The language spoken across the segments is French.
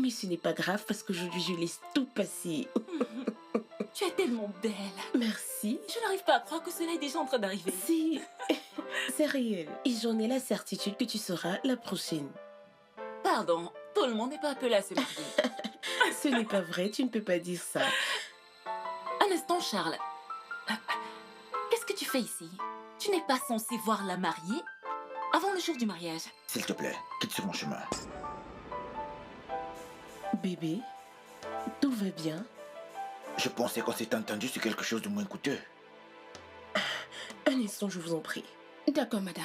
Mais ce n'est pas grave parce qu'aujourd'hui, je laisse tout passer. Tu es tellement belle. Merci. Je n'arrive pas à croire que cela est déjà en train d'arriver. Si, c'est réel. Et j'en ai la certitude que tu seras la prochaine. Pardon, tout le monde n'est pas appelé à se marier. Ce n'est pas vrai, tu ne peux pas dire ça. Un instant, Charles. Qu'est-ce que tu fais ici? Tu n'es pas censé voir la mariée avant le jour du mariage. S'il te plaît, quitte sur mon chemin. Bébé, tout va bien? Je pensais qu'on s'était entendu sur quelque chose de moins coûteux. Un instant, je vous en prie. D'accord, madame.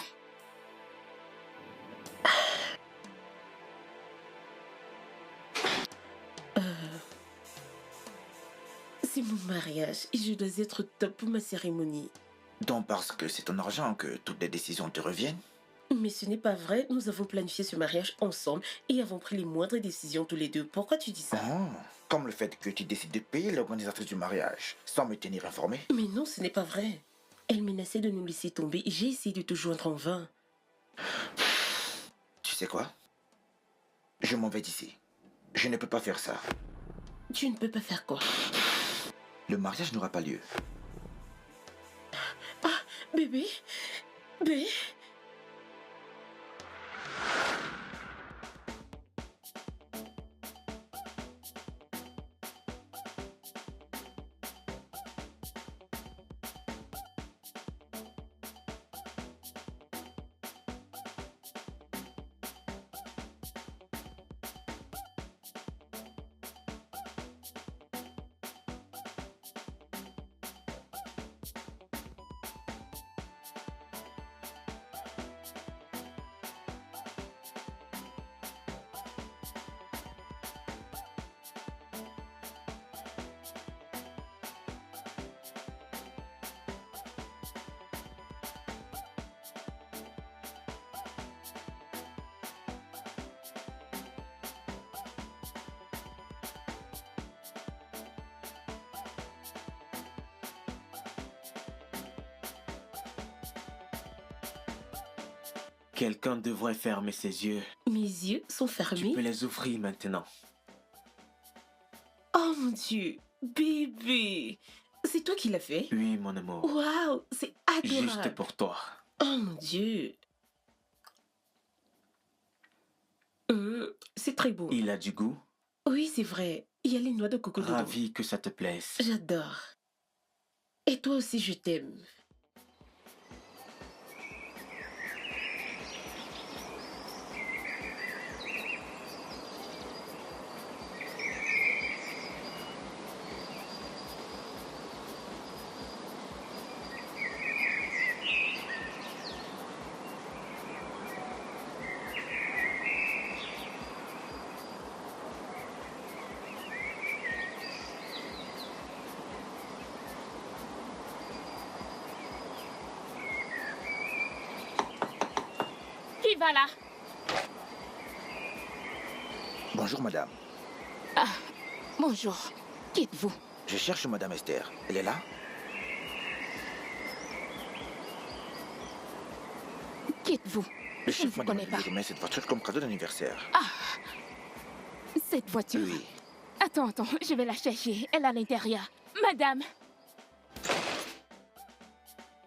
C'est mon mariage et je dois être top pour ma cérémonie. Donc parce que c'est ton argent que toutes les décisions te reviennent? Mais ce n'est pas vrai, nous avons planifié ce mariage ensemble et avons pris les moindres décisions tous les deux. Pourquoi tu dis ça? Oh, comme le fait que tu décides de payer l'organisatrice du mariage sans me tenir informé. Mais non, ce n'est pas vrai. Elle menaçait de nous laisser tomber et j'ai essayé de te joindre en vain. Tu sais quoi? Je m'en vais d'ici. Je ne peux pas faire ça. Tu ne peux pas faire quoi? Le mariage n'aura pas lieu. Ah, bébé? Bébé? Quelqu'un devrait fermer ses yeux. Mes yeux sont Tu fermés. peux les ouvrir maintenant. Oh mon Dieu, bébé. C'est toi qui l'as fait? Oui, mon amour. Waouh, c'est adorable. Juste pour toi. Oh mon Dieu. C'est très beau. Il a du goût. Oui, c'est vrai. Il y a les noix de coco dedans. Ravi que ça te plaise. J'adore. Et toi aussi, je t'aime. Qui va là? Bonjour madame. Bonjour. Qui êtes-vous? Je cherche madame Esther. Elle est là? Qui êtes-vous? Le Je ne chef vous m'a connais demandé pas. de remettre cette voiture comme cadeau d'anniversaire. Cette voiture. Oui. Attends, je vais la chercher. Elle est à l'intérieur. Madame,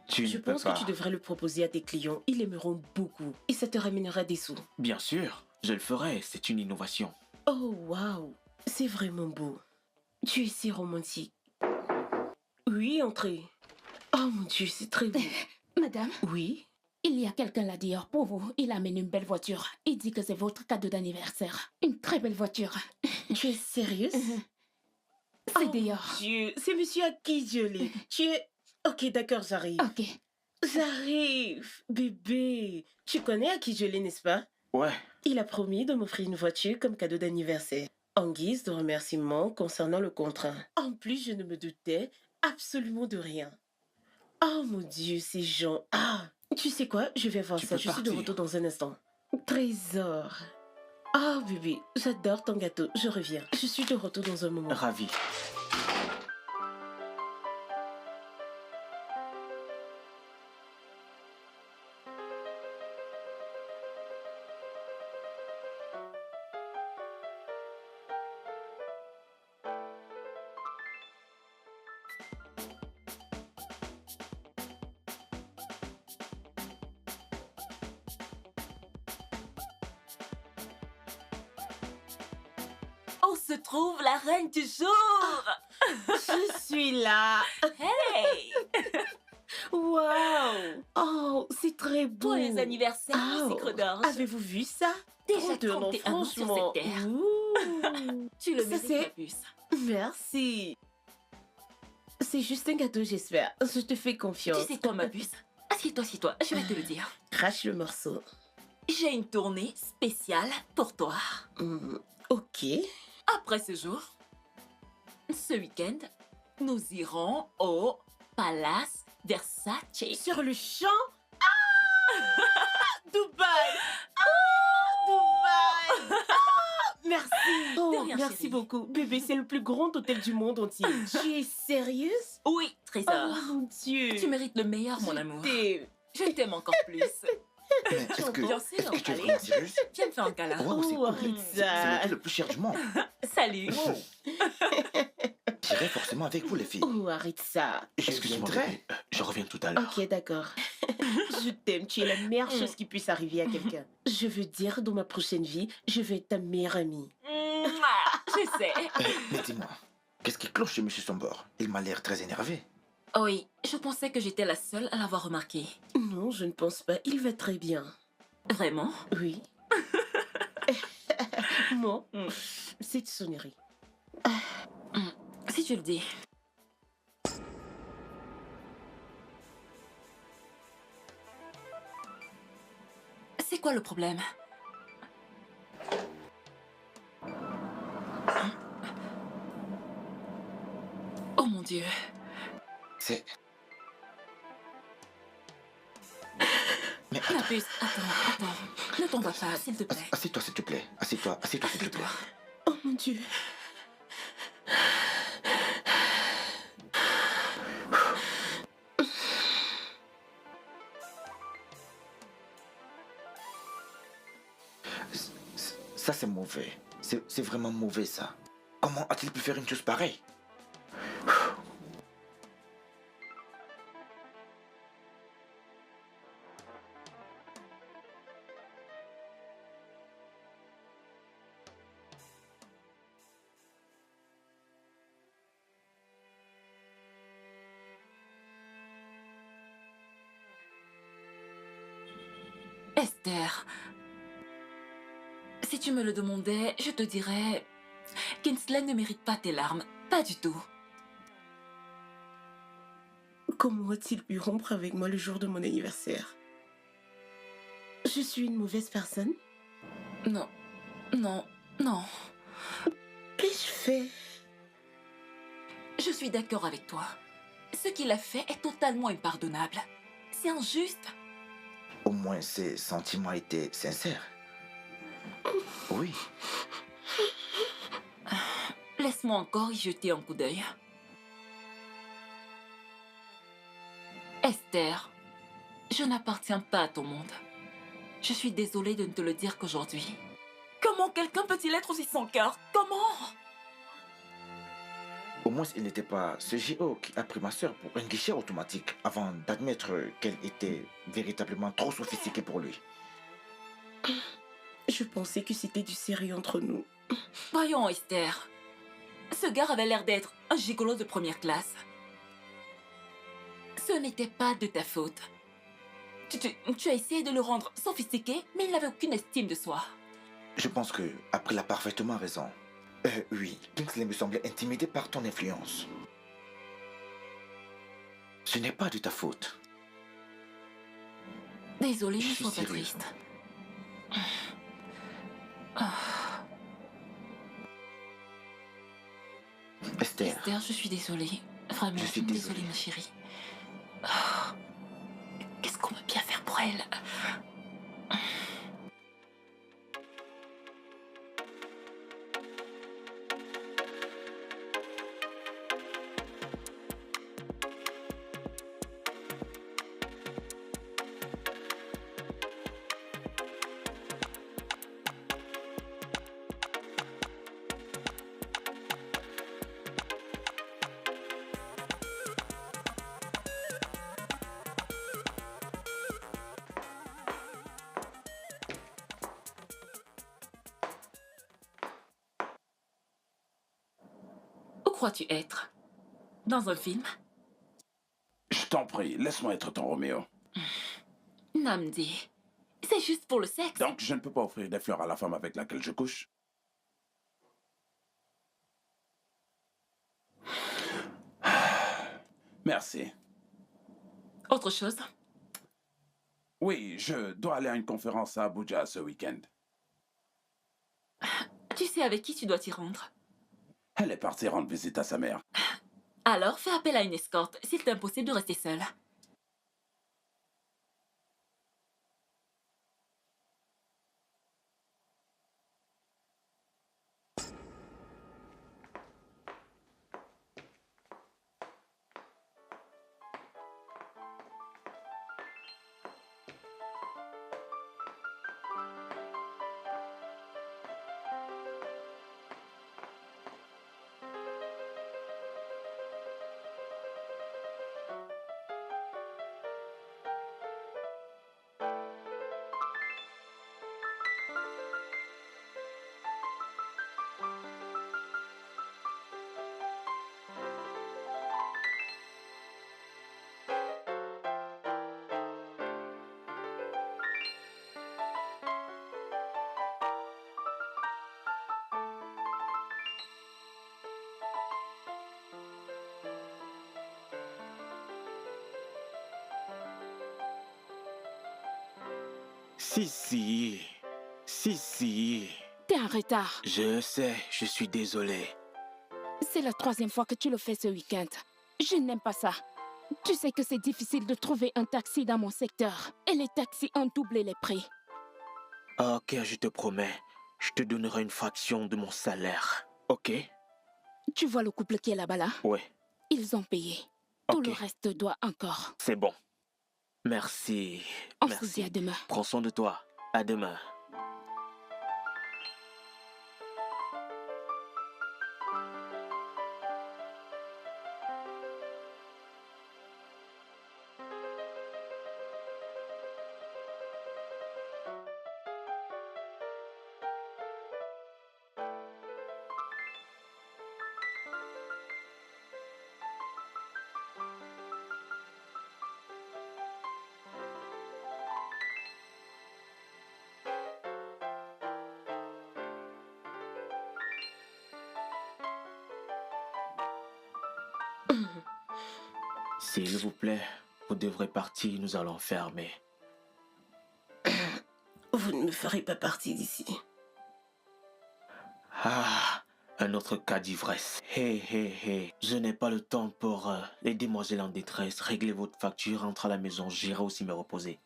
Tu Je ne peux pense pas. que tu devrais le proposer à tes clients. Ils aimeront beaucoup. Et ça te ramènera des sous. Bien sûr, je le ferai. C'est une innovation. Oh, waouh. C'est vraiment beau. Tu es si romantique. Oui, entrez. Oh mon Dieu, c'est très beau. madame, Oui? il y a quelqu'un là dehors pour vous. Il amène une belle voiture. Il dit que c'est votre cadeau d'anniversaire. Une très belle voiture. Tu es sérieuse? C'est Oh, dehors. mon Dieu, c'est monsieur Akijole. Tu es... Ok, d'accord, j'arrive. Ok. J'arrive. Bébé. Tu connais Akijole, n'est-ce pas? Ouais. Il a promis de m'offrir une voiture comme cadeau d'anniversaire, en guise de remerciement concernant le contrat. En plus, je ne me doutais absolument de rien. Oh mon Dieu, ces gens. Ah, tu sais quoi? Je vais voir Tu ça. peux Je suis de partir. retour dans un instant. Trésor. Oh bébé, j'adore ton gâteau. Je reviens. Je suis de retour dans un moment. Ravi. Où se trouve la reine du jour? Je suis là. Hey! Waouh. Oh, c'est très beau. Pour les anniversaires, Oh, sucre d'orge. avez-vous vu ça? Déjà Trop de noms, 31 ans sur franchement. cette terre. Ouh. Tu le Ça, mérites, c'est- ma puce. Merci. C'est juste un gâteau, j'espère. Je te fais Tu confiance. sais quoi, ma puce? Assieds-toi, assieds-toi, je vais te le dire. Crache le morceau. J'ai une tournée spéciale pour toi. Ok. Après ce jour, ce week-end, nous irons au Palace Versace. Sur le champ. Dubaï. Dubaï. Merci. Oh, De rien, merci chérie. beaucoup. Bébé, c'est le plus grand hôtel du monde entier. Tu es sérieuse? Oui, Oh trésor. mon Dieu. Tu mérites le meilleur, mon Je amour. t'aime. Je t'aime encore plus. Mais est-ce que, Bien sûr, est-ce que tu es allez. vraiment sérieuse? Viens me faire un câlin. Wow, c'est Oh, cool. arrête C'est ça. l'hôtel le plus cher du monde. Salut. Wow. J'irai forcément avec vous, les filles. Oh, arrête ça. Je Excuse-moi, viendrai. bébé. Je reviens tout à l'heure. Ok, d'accord. Je t'aime. Tu es la meilleure chose qui puisse arriver à quelqu'un. Je veux dire, dans ma prochaine vie, je vais être ta meilleure amie. Mouah, je sais. Mais dis-moi, qu'est-ce qui cloche chez M. Sombor? Il m'a l'air très énervé. Oui, je pensais que j'étais la seule à l'avoir remarqué. Non, je ne pense pas. Il va très bien. Vraiment? Oui. Moi, cette sonnerie. Si tu le dis. C'est quoi le problème? Oh mon Dieu. C'est... Mais La puce, attends. Ne t'en vas pas, s'il te plaît. assieds-toi, s'il te plaît. Assieds-toi, s'il te plaît. Assieds-toi. Oh mon Dieu. Ça, c'est mauvais. C'est vraiment mauvais, ça. Comment a-t-il pu faire une chose pareille? Esther, si tu me le demandais, je te dirais... Kinsley ne mérite pas tes larmes. Pas du tout. Comment a-t-il pu rompre avec moi le jour de mon anniversaire? Je suis une mauvaise personne? Non. Non. Non. Qu'ai-je fait? Je suis d'accord avec toi. Ce qu'il a fait est totalement impardonnable. C'est injuste. Au moins, ses sentiments étaient sincères. Oui. Laisse-moi encore y jeter un coup d'œil. Esther, je n'appartiens pas à ton monde. Je suis désolée de ne te le dire qu'aujourd'hui. Comment quelqu'un peut-il être aussi sans cœur? Comment? Au moins, il n'était pas ce JO qui a pris ma sœur pour un guichet automatique avant d'admettre qu'elle était véritablement trop sophistiquée pour lui. Je pensais que c'était du sérieux entre nous. Voyons, Esther. Ce gars avait l'air d'être un gigolo de première classe. Ce n'était pas de ta faute. Tu as essayé de le rendre sophistiqué, mais il n'avait aucune estime de soi. Je pense que April a parfaitement raison. Oui, Kingsley me semblait intimidé par ton influence. Ce n'est pas de ta faute. Désolée, Je ne suis sois pas sérieux. triste. Ah, Esther, Esther, je suis désolée. Vraiment, Je suis désolée, désolé. ma chérie. Ah, qu'est-ce qu'on peut bien faire pour elle? crois-tu être? Dans un film? Je t'en prie, laisse-moi être ton Roméo. Namdi, c'est juste pour le sexe. Donc, je ne peux pas offrir des fleurs à la femme avec laquelle je couche? Merci. Autre chose? Oui, je dois aller à une conférence à Abuja ce week-end. Tu sais avec qui tu dois t'y rendre? Elle est partie rendre visite à sa mère. Alors fais appel à une escorte, s'il t'est impossible de rester seule. Si. T'es en retard. Je sais, je suis désolé. C'est la 3e fois que tu le fais ce week-end. Je n'aime pas ça. Tu sais que c'est difficile de trouver un taxi dans mon secteur. Et les taxis ont doublé les prix. Ok, je te promets. Je te donnerai une fraction de mon salaire. Ok? Tu vois le couple qui est là-bas là? Ouais, Ils ont payé. Tout Ok. le reste doit encore. c'est bon. Merci. On se dit à Merci. demain. Prends soin de toi. À demain. S'il vous plaît, vous devrez partir, nous allons fermer. Vous ne me ferez pas partie d'ici. Ah, un autre cas d'ivresse. Hé. Je n'ai pas le temps pour les demoiselles en détresse. Réglez votre facture, rentre à la maison, j'irai aussi me reposer.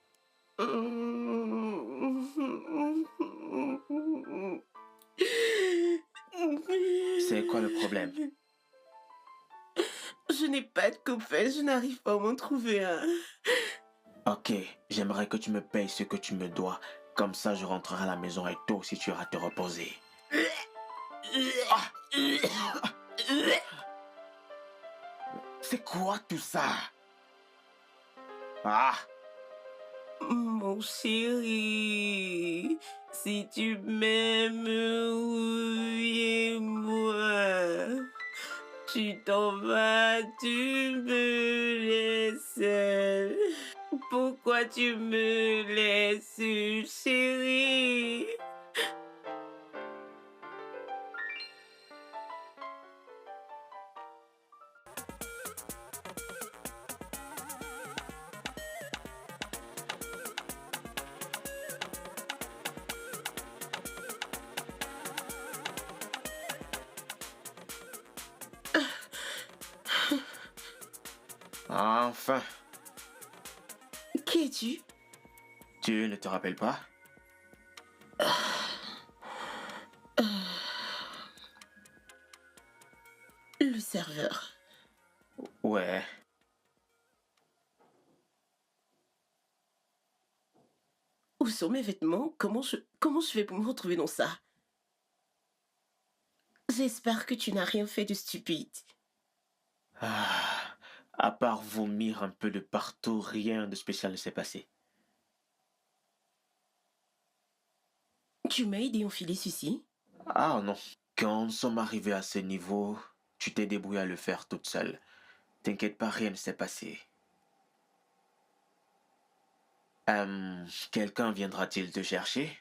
C'est quoi le problème? Je n'ai pas de copain, je n'arrive pas à m'en trouver un. Ok, j'aimerais que tu me payes ce que tu me dois. Comme ça, je rentrerai à la maison et toi aussi tu iras te reposer. C'est quoi tout ça? Ah, Mon chéri, si tu m'aimes, oubliez-moi. Tu t'en vas, tu me laisses. Pourquoi tu me laisses, chéri? enfin. Qui es-tu? Tu ne te rappelles pas? Le serveur. Ouais. Où sont mes vêtements? Comment je fais pour me retrouver dans ça? J'espère que tu n'as rien fait de stupide. Ah, à part vomir un peu de partout, rien de spécial ne s'est passé. Tu m'as aidé à enfiler ceci? Ah non. Quand nous sommes arrivés à ce niveau, Tu t'es débrouillée à le faire toute seule. T'inquiète pas, rien ne s'est passé. Quelqu'un viendra-t-il te chercher?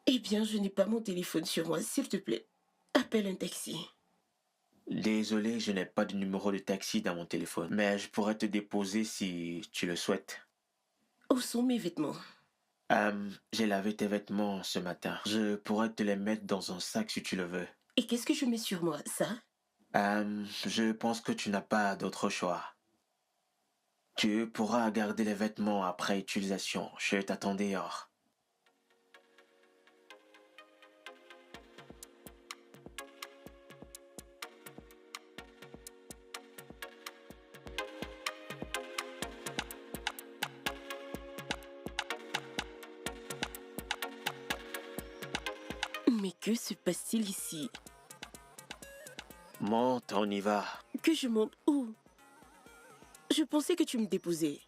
Eh bien, je n'ai pas mon téléphone sur moi, s'il te plaît. Appelle un taxi. Désolé, je n'ai pas de numéro de taxi dans mon téléphone, mais je pourrais te déposer si tu le souhaites. Où sont mes vêtements? J'ai lavé tes vêtements ce matin. Je pourrais te les mettre dans un sac si tu le veux. Et qu'est-ce que je mets sur moi, ça? Je pense que tu n'as pas d'autre choix. Tu pourras garder les vêtements après utilisation. Je t'attends dehors. Mais que se passe-t-il ici? Monte, on y va. Que je monte où? Je pensais que tu me déposais.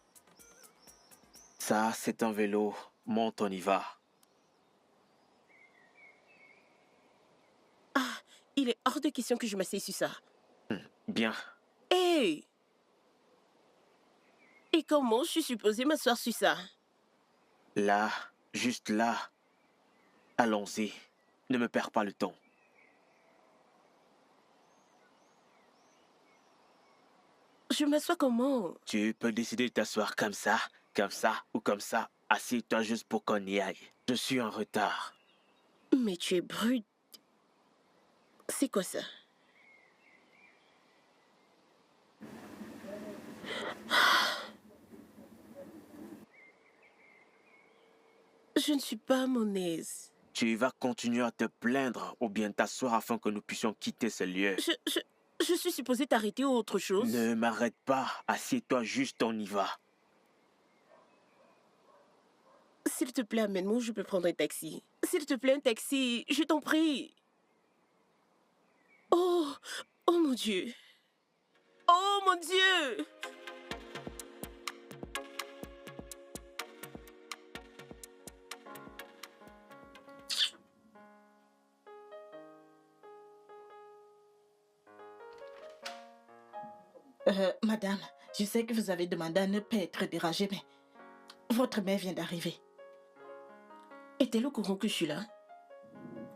Ça, c'est un vélo. Monte, on y va. Ah, il est hors de question que je m'asseye sur ça. Bien. Hé! Et comment je suis supposée m'asseoir sur ça? Là, juste là. Allons-y. Ne me perds pas le temps. Je m'assois comment? Tu peux décider de t'asseoir comme ça ou comme ça. Assieds-toi juste pour qu'on y aille. Je suis en retard. Mais tu es brute. C'est quoi ça? Je ne suis pas à mon aise. Tu vas continuer à te plaindre ou bien t'asseoir afin que nous puissions quitter ce lieu. Je suis supposée t'arrêter ou autre chose? Ne m'arrête pas. Assieds-toi juste, on y va. S'il te plaît, amène-moi où je peux prendre un taxi. S'il te plaît, un taxi, je t'en prie. Oh, oh mon Dieu. Oh mon Dieu. Madame, je sais que vous avez demandé à ne pas être dérangée, mais votre mère vient d'arriver. Est-elle au courant que je suis là?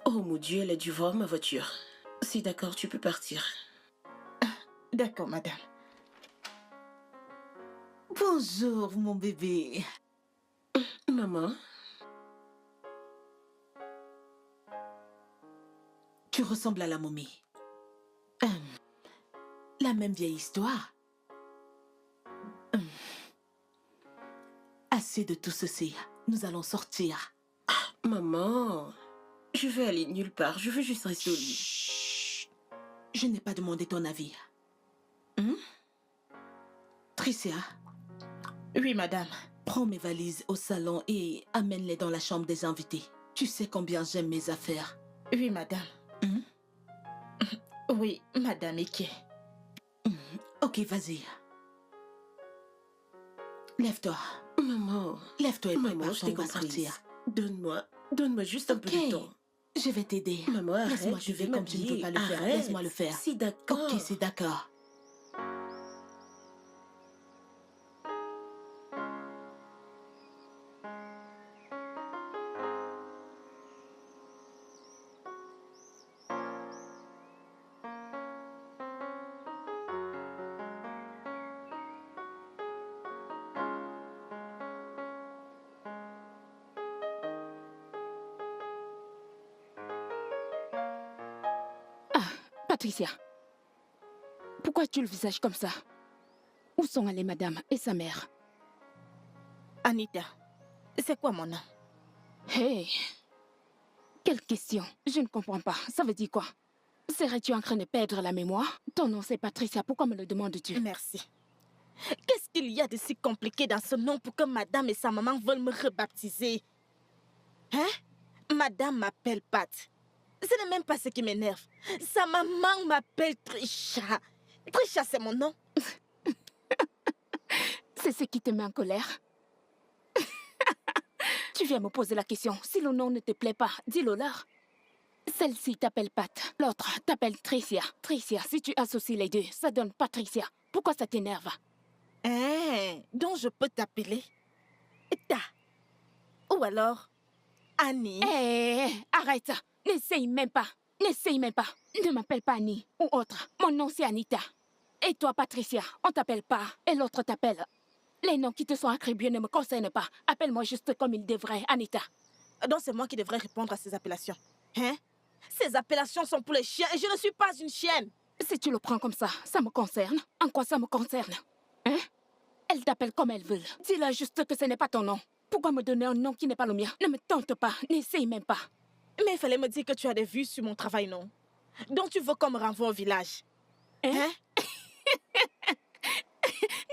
Oh mon Dieu, elle a dû voir ma voiture. C'est d'accord, tu peux partir. D'accord, madame. Bonjour, mon bébé. Maman, Tu ressembles à la momie. La même vieille histoire. Assez de tout ceci. Nous allons sortir. maman, je veux aller nulle part. Je veux juste rester au lit. Chut. Je n'ai pas demandé ton avis. Tricia. Oui, madame. Prends mes valises au salon et amène-les dans la chambre des invités. Tu sais combien j'aime mes affaires. Oui, madame. Oui, madame Ike. Ok, vas-y. Lève-toi. Maman, Lève-toi et maman, prépare je ton t'ai on va comprise. sortir. Donne-moi juste un peu de temps. Je vais t'aider. Maman, arrête, Laisse-moi je te vais faire comme tu ne peux m'habiller. pas le faire. Arrête. Laisse-moi le faire. C'est d'accord. Ok, c'est d'accord. Patricia, pourquoi as-tu le visage comme ça? Où sont allées madame et sa mère? Anita, c'est quoi mon nom? Hey! Quelle question? Je ne comprends pas. Ça veut dire quoi? Serais-tu en train de perdre la mémoire? Ton nom c'est Patricia, pourquoi me le demandes-tu? Merci. Qu'est-ce qu'il y a de si compliqué dans ce nom pour que madame et sa maman veulent me rebaptiser? Hein? Madame m'appelle Pat. Ce n'est même pas ce qui m'énerve. Sa maman m'appelle Trisha. Trisha, c'est mon nom. C'est ce qui te met en colère? Tu viens me poser la question. Si le nom ne te plaît pas, dis-le leur. Celle-ci t'appelle Pat, l'autre t'appelle Tricia. Tricia, si tu associes les deux, ça donne Patricia. Pourquoi ça t'énerve? Hein, donc je peux t'appeler Ta. Ou alors Annie. Hé, arrête ça. N'essaye même pas. N'essaye même pas. Ne m'appelle pas Annie ou autre. Mon nom c'est Anita. Et toi, Patricia, on t'appelle pas. Et l'autre t'appelle. Les noms qui te sont attribués ne me concernent pas. Appelle-moi juste comme il devrait, Anita. Donc c'est moi qui devrais répondre à ces appellations. Hein? Ces appellations sont pour les chiens et je ne suis pas une chienne. Si tu le prends comme ça me concerne. En quoi ça me concerne? Hein? Elle t'appelle comme elle veut. Dis-la juste que ce n'est pas ton nom. Pourquoi me donner un nom qui n'est pas le mien? Ne me tente pas, n'essaye même pas. Mais il fallait me dire que tu as des vues sur mon travail, non? Donc tu veux qu'on me renvoie au village? Hein?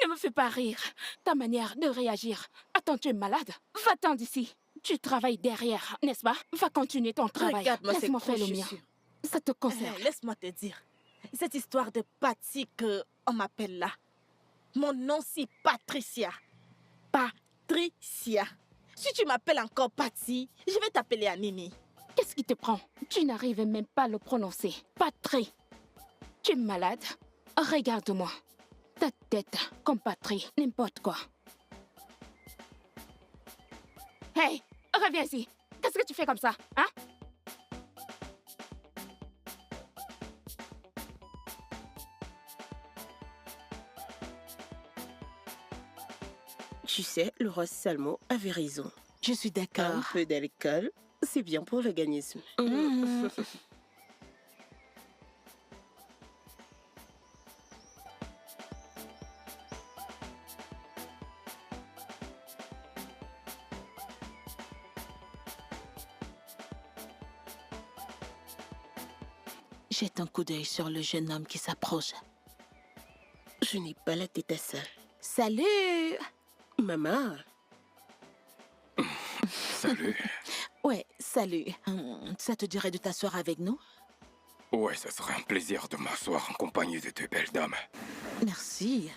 Ne me fais pas rire. Ta manière de réagir. Attends, tu es malade? Va-t'en d'ici. Tu travailles derrière, n'est-ce pas? Va continuer ton travail. Regarde-moi ces Laisse-moi faire le grosses mien. chaussures. Ça te concerne. Laisse-moi te dire. Cette histoire de Patty qu'on m'appelle là. Mon nom c'est Patricia. Patricia. Si tu m'appelles encore Patty, je vais t'appeler Anini. Qu'est-ce qui te prend? Tu n'arrives même pas à le prononcer. Patrie. Tu es malade? Regarde-moi. Ta tête comme Patrie, n'importe quoi. Hey, reviens ici. Qu'est-ce que tu fais comme ça, hein? Tu sais, le roi Salmo avait raison. Je suis Un d'accord. peu d'alcool, c'est bien pour l'organisme. Mhm. Jette un coup d'œil sur le jeune homme qui s'approche. Je n'ai pas la tête à ça. Salut! Maman, Salut. Ouais, salut. Ça te dirait de t'asseoir avec nous? Ouais, ça serait un plaisir de m'asseoir en compagnie de deux belles dames. Merci.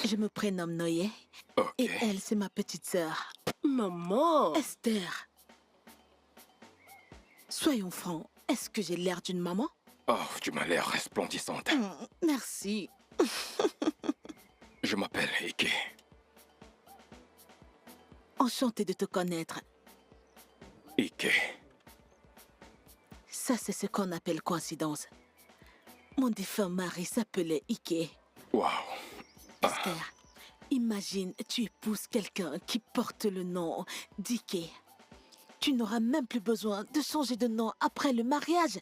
Je me prénomme Noé. Ok. Et elle, c'est ma petite sœur, maman. Esther. Soyons francs, est-ce que j'ai l'air d'une maman? Oh, tu m'as l'air resplendissante. Merci. Je m'appelle Ike. Enchantée de te connaître. Ike. Ça, c'est ce qu'on appelle coïncidence. Mon défunt mari s'appelait Ike. Waouh. Esther, imagine, tu épouses quelqu'un qui porte le nom d'Ike. Tu n'auras même plus besoin de changer de nom après le mariage.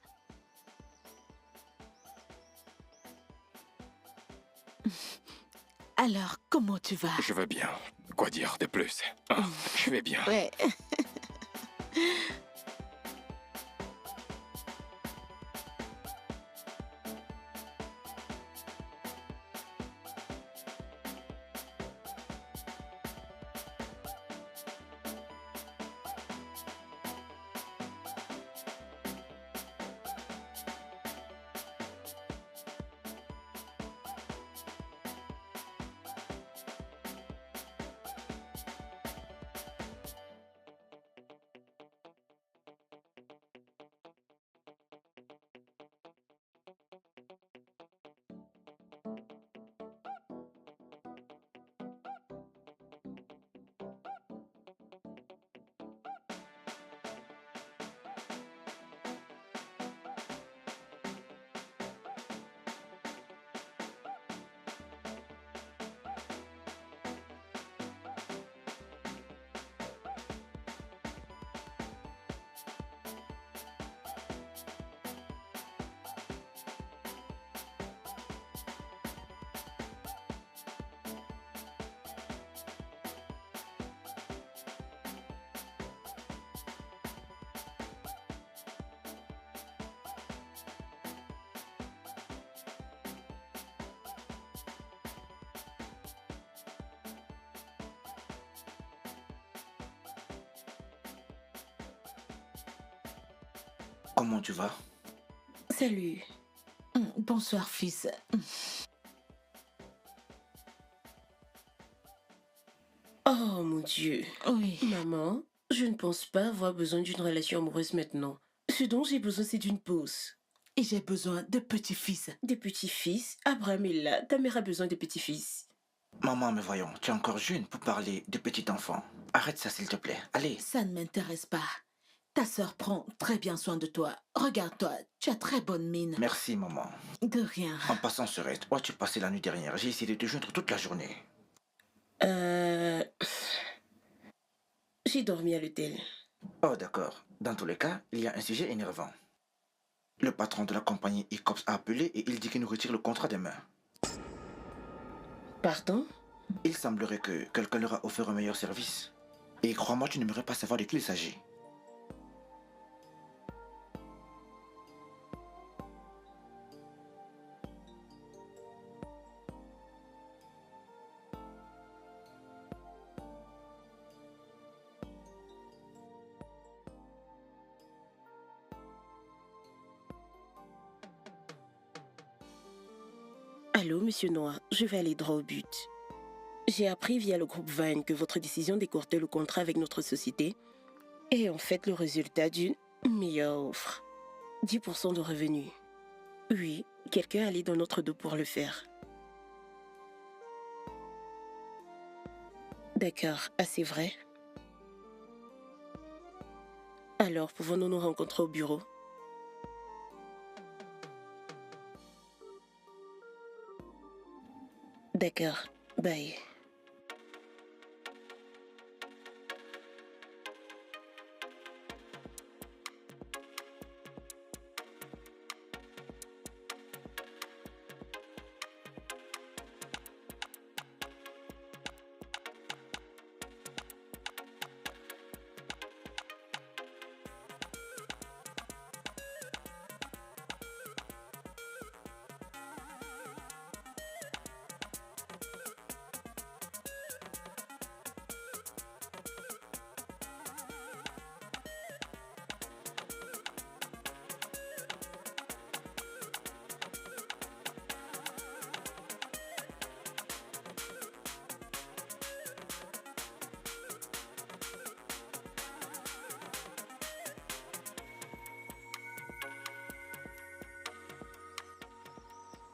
Alors, comment tu vas? Je vais bien. Quoi dire de plus? Je vais bien. Ouais. Comment tu vas? Salut. Bonsoir, fils. Oh mon Dieu. Oui. Maman, Je ne pense pas avoir besoin d'une relation amoureuse maintenant. Ce dont j'ai besoin, c'est d'une pause. Et j'ai besoin de petits-fils. Des petits-fils? Abraham est là. Ta mère a besoin de petits-fils. Maman, mais voyons, tu es encore jeune pour parler de petit enfant. Arrête ça, s'il te plaît. Allez. Ça ne m'intéresse pas. Ta sœur prend très bien soin de toi. Regarde-toi, tu as très bonne mine. Merci, maman. De rien. En passant, Sœurette, où as-tu passé la nuit dernière? J'ai essayé de te joindre toute la journée. J'ai dormi à l'hôtel. Oh, d'accord. Dans tous les cas, il y a un sujet énervant. Le patron de la compagnie ICOPS a appelé et il dit qu'il nous retire le contrat demain. Pardon? Il semblerait que quelqu'un leur a offert un meilleur service. Et crois-moi, tu n'aimerais pas savoir de qui il s'agit. Allô, monsieur Noah, je vais aller droit au but. J'ai appris via le groupe Vine que votre décision d'écourter le contrat avec notre société est en fait le résultat d'une meilleure offre. 10% de revenus. Oui, quelqu'un allait dans notre dos pour le faire. D'accord, assez vrai. Alors, pouvons-nous nous rencontrer au bureau? D'accord, bye.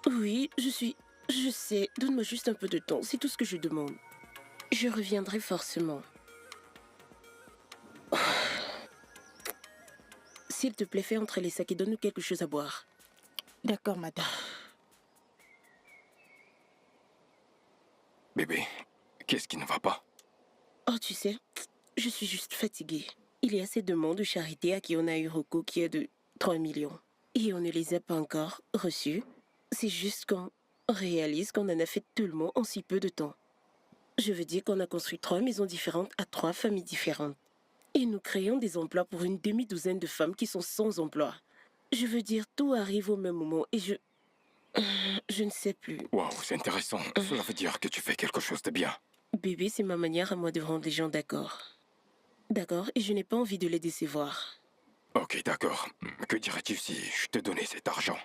Oui, je sais, donne-moi juste un peu de temps, c'est tout ce que je demande. Je reviendrai forcément. S'il te plaît, fais entrer les sacs et donne-nous quelque chose à boire. D'accord, madame. Bébé, qu'est-ce qui ne va pas? Oh, tu sais, je suis juste fatiguée. Il y a ces demandes de charité à qui on a eu recours qui est de 3 millions. Et on ne les a pas encore reçues. C'est juste qu'on réalise qu'on en a fait tellement en si peu de temps. Je veux dire qu'on a construit 3 maisons différentes à 3 familles différentes. Et nous créons des emplois pour une demi-douzaine de femmes qui sont sans emploi. Je veux dire, tout arrive au même moment et je ne sais plus. Waouh, c'est intéressant. Cela veut dire que tu fais quelque chose de bien. Bébé, c'est ma manière à moi de rendre les gens d'accord. D'accord, et je n'ai pas envie de les décevoir. Ok, d'accord. Que dirais-tu si je te donnais cet argent?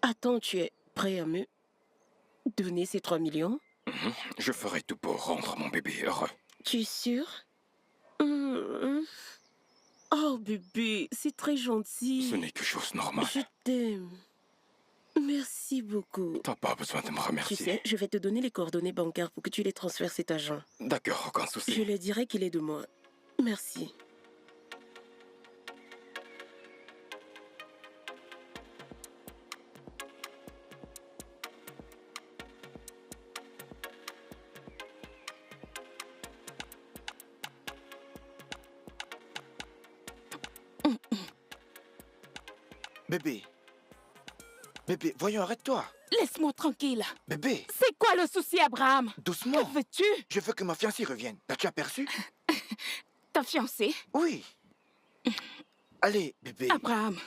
Attends, tu es prêt à me donner ces 3 millions? Je ferai tout pour rendre mon bébé heureux. Tu es sûr? Oh bébé, c'est très gentil. Ce n'est que chose normale. Je t'aime. Merci beaucoup. T'as pas besoin de me Tu remercier. sais, je vais te donner les coordonnées bancaires pour que tu les transfères cet argent. D'accord, aucun souci. Je lui dirai qu'il est de moi. Merci. Bébé. Bébé, voyons, arrête-toi. Laisse-moi tranquille. Bébé, C'est quoi le souci, Abraham? doucement. Que veux-tu? Je veux que ma fiancée revienne. L'as-tu aperçu? Ta fiancée? Oui. Allez, bébé. Abraham,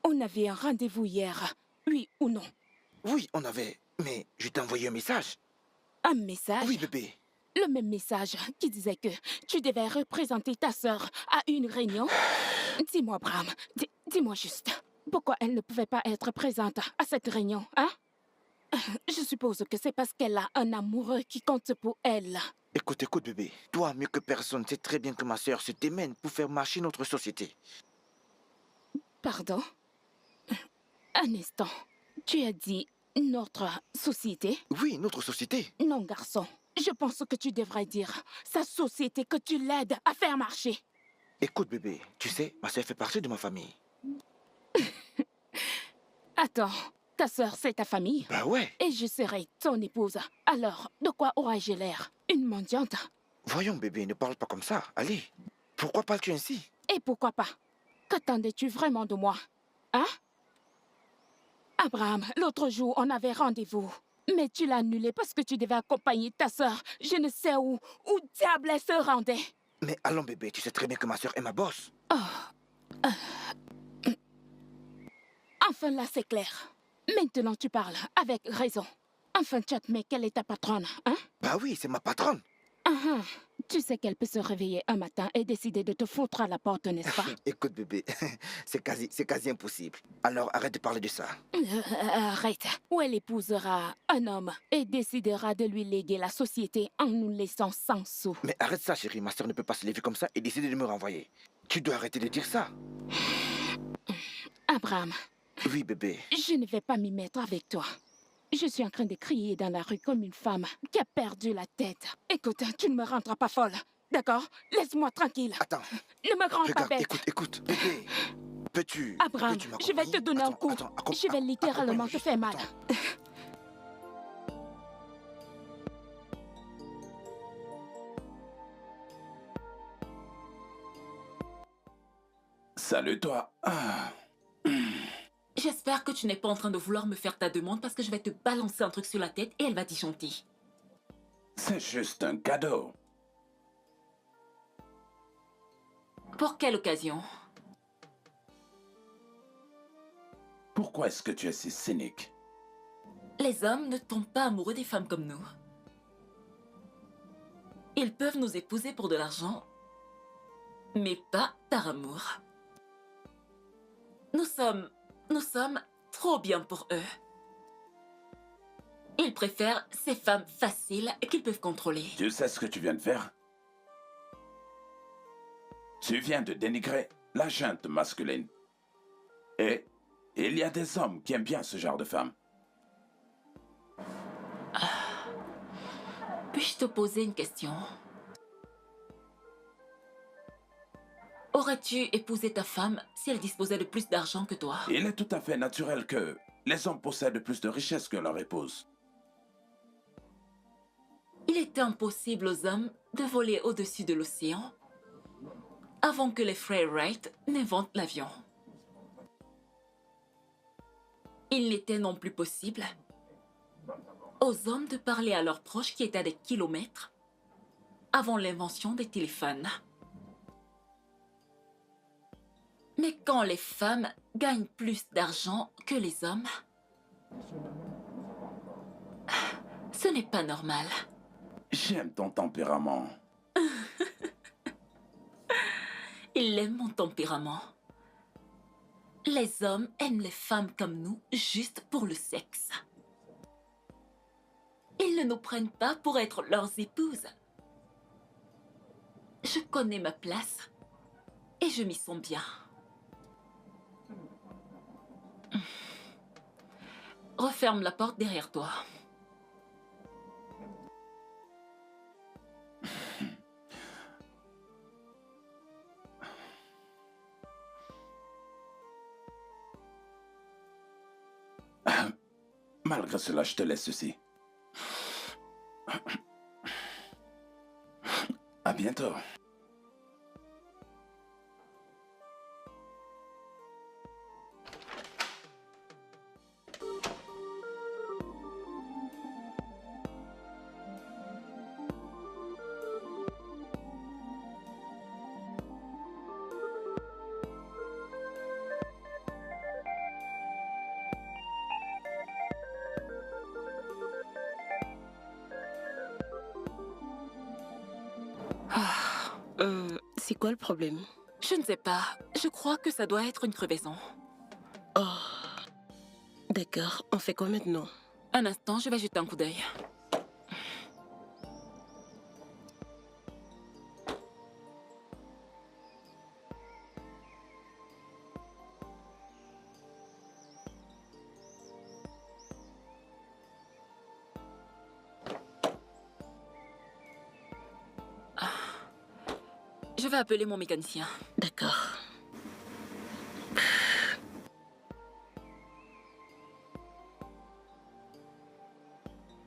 on avait un rendez-vous hier. Oui ou non? Oui, on avait. Mais je t'ai envoyé un message. Un message? Oui, bébé. Le même message qui disait que tu devais représenter ta sœur à une réunion. Dis-moi, Abraham, dis-moi juste, pourquoi elle ne pouvait pas être présente à cette réunion, hein? Je suppose que c'est parce qu'elle a un amoureux qui compte pour elle. Écoute, écoute, bébé. Toi, mieux que personne, sais très bien que ma sœur se démène pour faire marcher notre société. Pardon? Un instant. Tu as dit notre société? Oui, notre société. Non, garçon. Je pense que tu devrais dire sa société que tu l'aides à faire marcher. Écoute, bébé, tu sais, ma sœur fait partie de ma famille. Attends, ta sœur, c'est ta famille? Bah ouais. Et je serai ton épouse. Alors, de quoi aurais-je l'air? Une mendiante? Voyons, bébé, ne parle pas comme ça. Allez, pourquoi parles-tu ainsi? Et pourquoi pas? Qu'attendais-tu vraiment de moi? Hein? Abraham, l'autre jour, on avait rendez-vous. Mais tu l'as annulé parce que tu devais accompagner ta sœur. Je ne sais où diable elle se rendait. Mais allons, bébé, tu sais très bien que ma sœur est ma boss. Enfin, là, c'est clair. Maintenant, tu parles avec raison. Enfin, tu admets qu'elle est ta patronne, hein? Bah oui, c'est ma patronne. Tu sais qu'elle peut se réveiller un matin et décider de te foutre à la porte, n'est-ce pas? Écoute, bébé, c'est quasi impossible. Alors arrête de parler de ça. Arrête. Ou elle épousera un homme et décidera de lui léguer la société en nous laissant sans sous. Mais arrête ça, chérie. Ma sœur ne peut pas se lever comme ça et décider de me renvoyer. Tu dois arrêter de dire ça. Abraham, Oui, bébé. je ne vais pas m'y mettre avec toi. Je suis en train de crier dans la rue comme une femme qui a perdu la tête. Écoute, tu ne me rendras pas folle, d'accord? Laisse-moi tranquille. Attends. Ne me rends pas Regarde, bête. écoute, bébé. Peux-tu Abraham, je vais te donner un coup. Je vais littéralement te faire mal. Attends. Salut toi. Ah. J'espère que tu n'es pas en train de vouloir me faire ta demande parce que je vais te balancer un truc sur la tête et elle va disjoncter. C'est juste un cadeau. Pour quelle occasion? Pourquoi est-ce que tu es si cynique? Les hommes ne tombent pas amoureux des femmes comme nous. Ils peuvent nous épouser pour de l'argent, mais pas par amour. Nous sommes trop bien pour eux. Ils préfèrent ces femmes faciles qu'ils peuvent contrôler. Tu sais ce que tu viens de faire? Tu viens de dénigrer la junte masculine. Et il y a des hommes qui aiment bien ce genre de femmes. Puis-je te poser une question? Aurais-tu épousé ta femme si elle disposait de plus d'argent que toi? Il est tout à fait naturel que les hommes possèdent plus de richesses que leur épouse. Il était impossible aux hommes de voler au-dessus de l'océan avant que les frères Wright n'inventent l'avion. Il n'était non plus possible aux hommes de parler à leurs proches qui étaient à des kilomètres avant l'invention des téléphones. Mais quand les femmes gagnent plus d'argent que les hommes, ce n'est pas normal. J'aime ton tempérament. Il aime mon tempérament. Les hommes aiment les femmes comme nous juste pour le sexe. Ils ne nous prennent pas pour être leurs épouses. Je connais ma place et je m'y sens bien. Referme la porte derrière toi. Malgré cela, je te laisse ceci. À bientôt. C'est quoi le problème? Je ne sais pas. Je crois que ça doit être une crevaison. Oh, d'accord. On fait quoi maintenant? Un instant, je vais jeter un coup d'œil. Je vais appeler mon mécanicien. D'accord.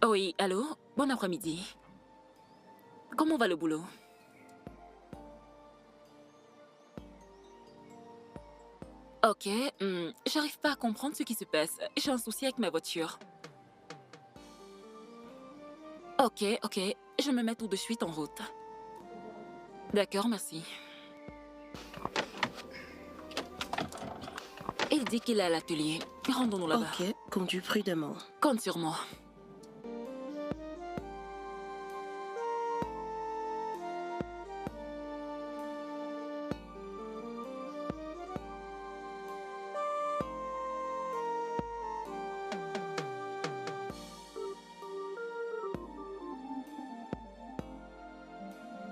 Oui, allô? Bon après-midi. Comment va le boulot? Ok, j'arrive pas à comprendre ce qui se passe. J'ai un souci avec ma voiture. Ok, je me mets tout de suite en route. D'accord, merci. Il dit qu'il est à l'atelier. Rendons-nous là-bas. Ok, conduis prudemment. Compte sur moi.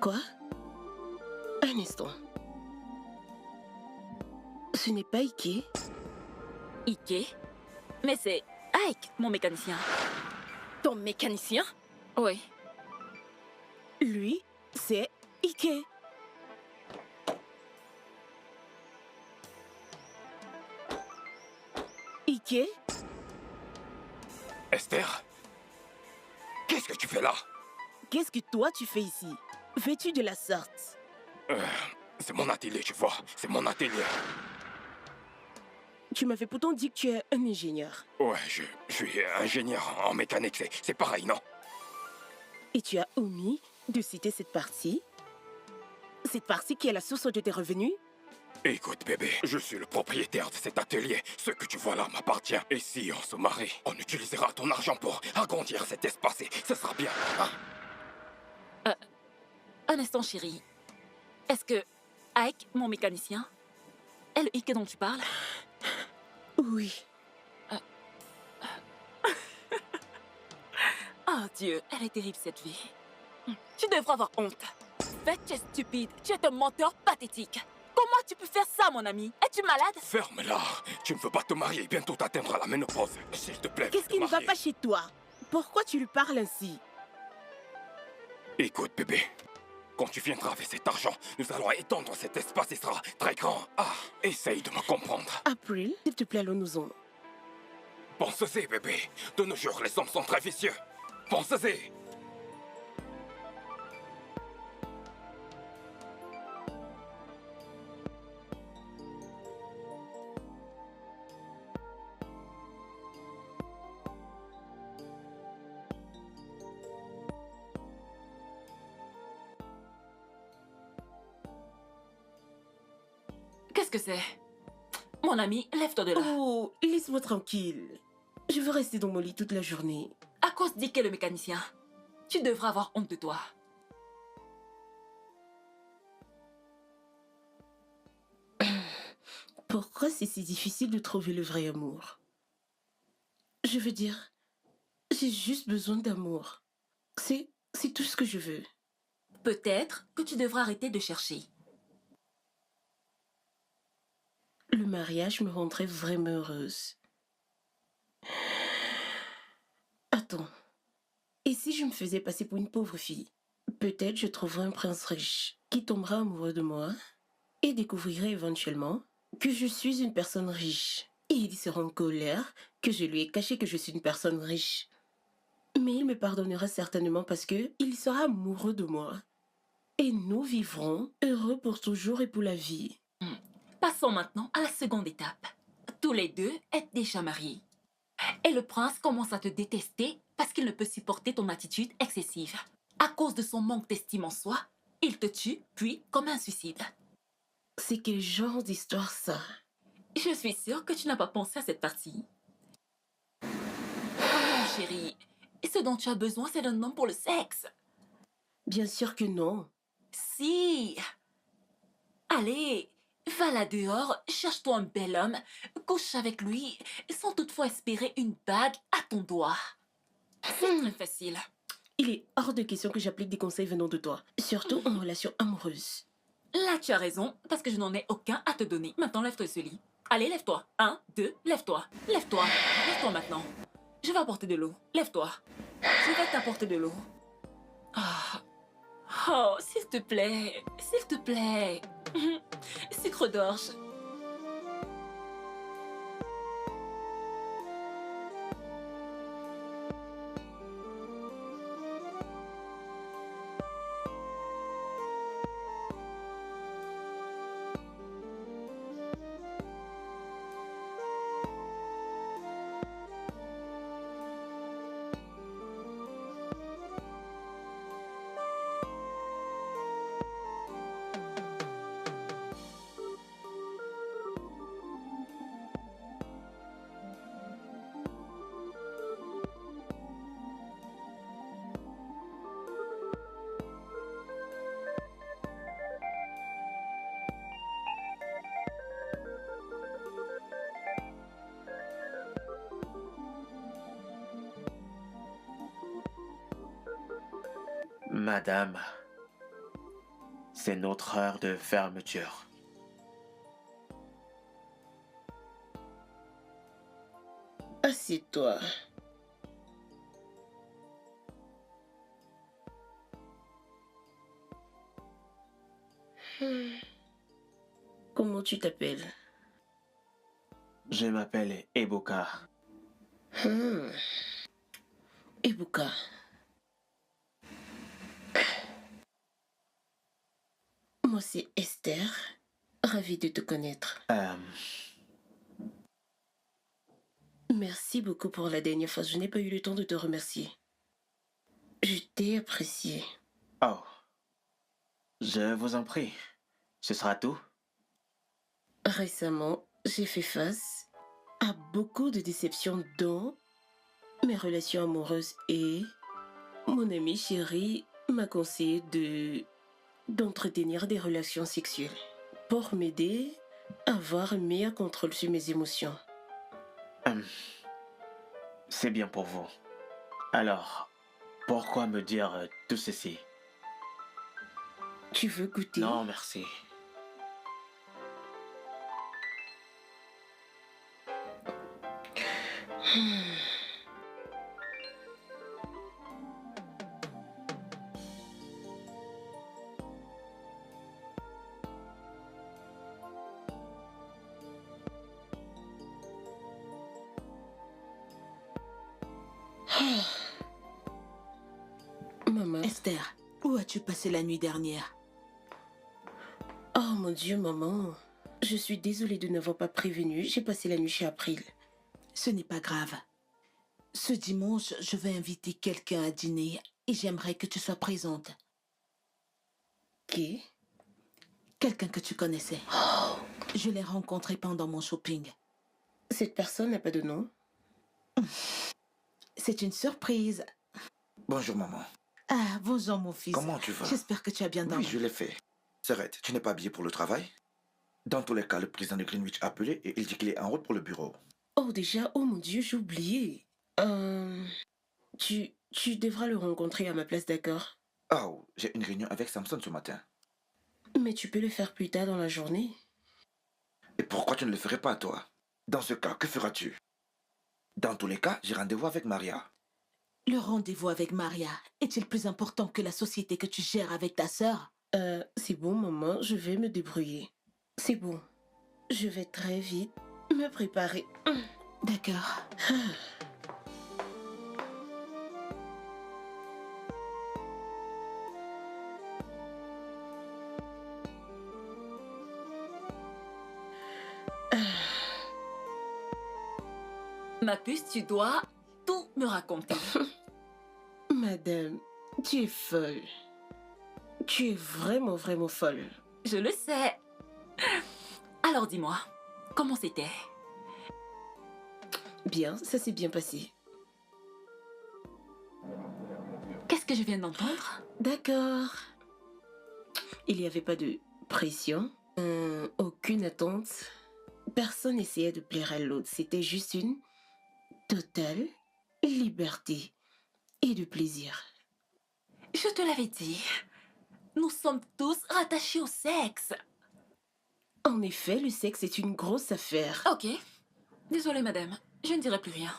Quoi? Un instant. Ce n'est pas Ike? Ike? Mais c'est Ike, mon mécanicien. Ton mécanicien? Oui. Lui, c'est Ike. Ike? Esther? Qu'est-ce que tu fais là? Qu'est-ce que toi tu fais ici? Vêtu de la sorte? C'est mon atelier, tu vois. C'est mon atelier. Tu m'avais pourtant dit que tu es un ingénieur. Ouais, je suis ingénieur en mécanique. C'est pareil, non? Et tu as omis de citer cette partie? Cette partie qui est la source de tes revenus? Écoute, bébé, je suis le propriétaire de cet atelier. Ce que tu vois là m'appartient. Et si on se marie, on utilisera ton argent pour agrandir cet espace et ce sera bien, hein? Un instant, chérie. Est-ce que Ike, mon mécanicien, est le Ike dont tu parles? Oui. Oh Dieu, elle est terrible cette vie. Tu devrais avoir honte. Fais, tu es stupide. Tu es un menteur pathétique. Comment tu peux faire ça, mon ami? Es-tu malade? Ferme-la. Tu ne veux pas te marier et bientôt t'atteindras la ménopause. S'il te plaît, Qu'est-ce qui ne va pas chez toi? Pourquoi tu lui parles ainsi? Écoute, bébé. Quand tu viendras avec cet argent, nous allons étendre cet espace et sera très grand. Ah, essaye de me comprendre. April, s'il te plaît, allons-nous-en. Pense-y, bébé. De nos jours, les hommes sont très vicieux. Pense-y. Qu'est-ce que c'est? Mon ami, lève-toi de là. Oh, laisse-moi tranquille. Je veux rester dans mon lit toute la journée. À cause d'Ike le mécanicien. Tu devras avoir honte de toi. Pourquoi c'est si difficile de trouver le vrai amour? Je veux dire, j'ai juste besoin d'amour. C'est tout ce que je veux. Peut-être que tu devras arrêter de chercher. Le mariage me rendrait vraiment heureuse. Attends. Et si je me faisais passer pour une pauvre fille? Peut-être je trouverais un prince riche qui tombera amoureux de moi et découvrirait éventuellement que je suis une personne riche. Et il sera en colère que je lui ai caché que je suis une personne riche. Mais il me pardonnera certainement parce que il sera amoureux de moi. Et nous vivrons heureux pour toujours et pour la vie. Passons maintenant à la seconde étape. Tous les deux êtes déjà mariés. Et le prince commence à te détester parce qu'il ne peut supporter ton attitude excessive. À cause de son manque d'estime en soi, il te tue, puis comme un suicide. C'est quel genre d'histoire ça? Je suis sûre que tu n'as pas pensé à cette partie. Oh non, chérie. Ce dont tu as besoin, c'est d'un homme pour le sexe. Bien sûr que non. Si. Allez, va là dehors, cherche-toi un bel homme, couche avec lui, sans toutefois espérer une bague à ton doigt. C'est très facile. Il est hors de question que j'applique des conseils venant de toi, surtout en relation amoureuse. Là, tu as raison, parce que je n'en ai aucun à te donner. Maintenant, lève-toi de ce lit. Allez, lève-toi. 1, 2, lève-toi. Lève-toi. Lève-toi maintenant. Je vais apporter de l'eau. Lève-toi. Je vais t'apporter de l'eau. Ah. Oh, s'il te plaît. S'il te plaît. Sucre d'orge. Madame, c'est notre heure de fermeture. Assieds-toi. Comment tu t'appelles? Je m'appelle Eboka. Ebuka. Moi, c'est Esther. Ravie de te connaître. Merci beaucoup pour la dernière fois. Je n'ai pas eu le temps de te remercier. Je t'ai apprécié. Oh, je vous en prie. Ce sera tout? Récemment, j'ai fait face à beaucoup de déceptions dans mes relations amoureuses et mon ami chéri m'a conseillé d'entretenir des relations sexuelles pour m'aider à avoir un meilleur contrôle sur mes émotions. C'est bien pour vous. Alors, pourquoi me dire tout ceci? Tu veux goûter? Non, merci. Maman. Esther, où as-tu passé la nuit dernière? Oh mon Dieu, maman. Je suis désolée de n'avoir pas prévenu. J'ai passé la nuit chez April. Ce n'est pas grave. Ce dimanche, je vais inviter quelqu'un à dîner et j'aimerais que tu sois présente. Qui? Quelqu'un que tu connaissais. Je l'ai rencontré pendant mon shopping. Cette personne n'a pas de nom? C'est une surprise. Bonjour, maman. Ah, bonjour mon fils. Comment tu vas? J'espère que tu as bien dormi. Oui, je l'ai fait. S'arrête, tu n'es pas habillé pour le travail? Dans tous les cas, le président de Greenwich a appelé et il dit qu'il est en route pour le bureau. Oh déjà, oh mon Dieu, j'ai oublié. Tu devras le rencontrer à ma place, d'accord? Oh, j'ai une réunion avec Samson ce matin. Mais tu peux le faire plus tard dans la journée. Et pourquoi tu ne le ferais pas, toi? Dans ce cas, que feras-tu? Dans tous les cas, j'ai rendez-vous avec Maria. Le rendez-vous avec Maria est-il plus important que la société que tu gères avec ta sœur? C'est bon, maman, je vais me débrouiller. C'est bon. Je vais très vite me préparer. D'accord. Ma puce, tu dois tout me raconter. Madame, tu es folle. Tu es vraiment, vraiment folle. Je le sais. Alors dis-moi, comment c'était? Bien, ça s'est bien passé. Qu'est-ce que je viens d'entendre? D'accord. Il n'y avait pas de pression, aucune attente. Personne n'essayait de plaire à l'autre. C'était juste une totale liberté. et de plaisir. Je te l'avais dit. Nous sommes tous rattachés au sexe. En effet, le sexe est une grosse affaire. Ok. Désolée, madame. Je ne dirai plus rien.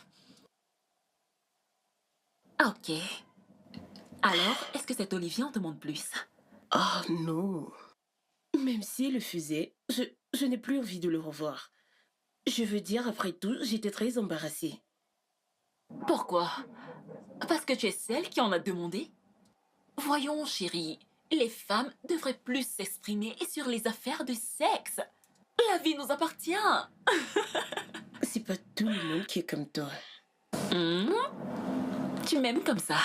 Ok. Alors, est-ce que cet Olivier en demande plus? Oh non. Même s'il le faisait, je n'ai plus envie de le revoir. Je veux dire, après tout, j'étais très embarrassée. Pourquoi? Parce que tu es celle qui en a demandé? Voyons, chérie, les femmes devraient plus s'exprimer sur les affaires de sexe. La vie nous appartient. C'est pas tout le monde qui est comme toi. Hmm? Tu m'aimes comme ça.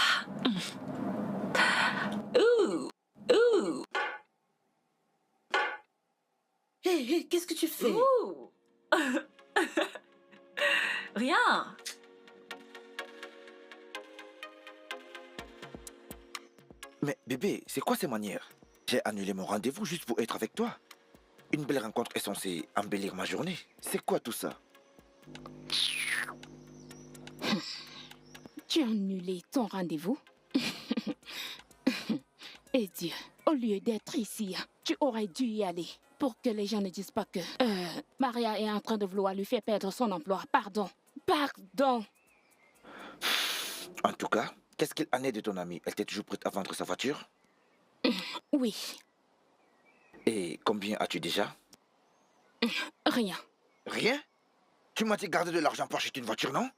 Ouh, ouh, Hé, hé, qu'est-ce que tu fais? ouh. Rien. Mais bébé, c'est quoi ces manières? J'ai annulé mon rendez-vous juste pour être avec toi. Une belle rencontre est censée embellir ma journée. C'est quoi tout ça? Tu as annulé ton rendez-vous? Et Dieu, au lieu d'être ici, tu aurais dû y aller pour que les gens ne disent pas que Maria est en train de vouloir lui faire perdre son emploi. Pardon. Pardon. En tout cas, qu'est-ce qu'il en est de ton amie? Elle était toujours prête à vendre sa voiture? Oui, Et combien as-tu déjà? rien. Rien? Tu m'as dit garder de l'argent pour acheter une voiture, non?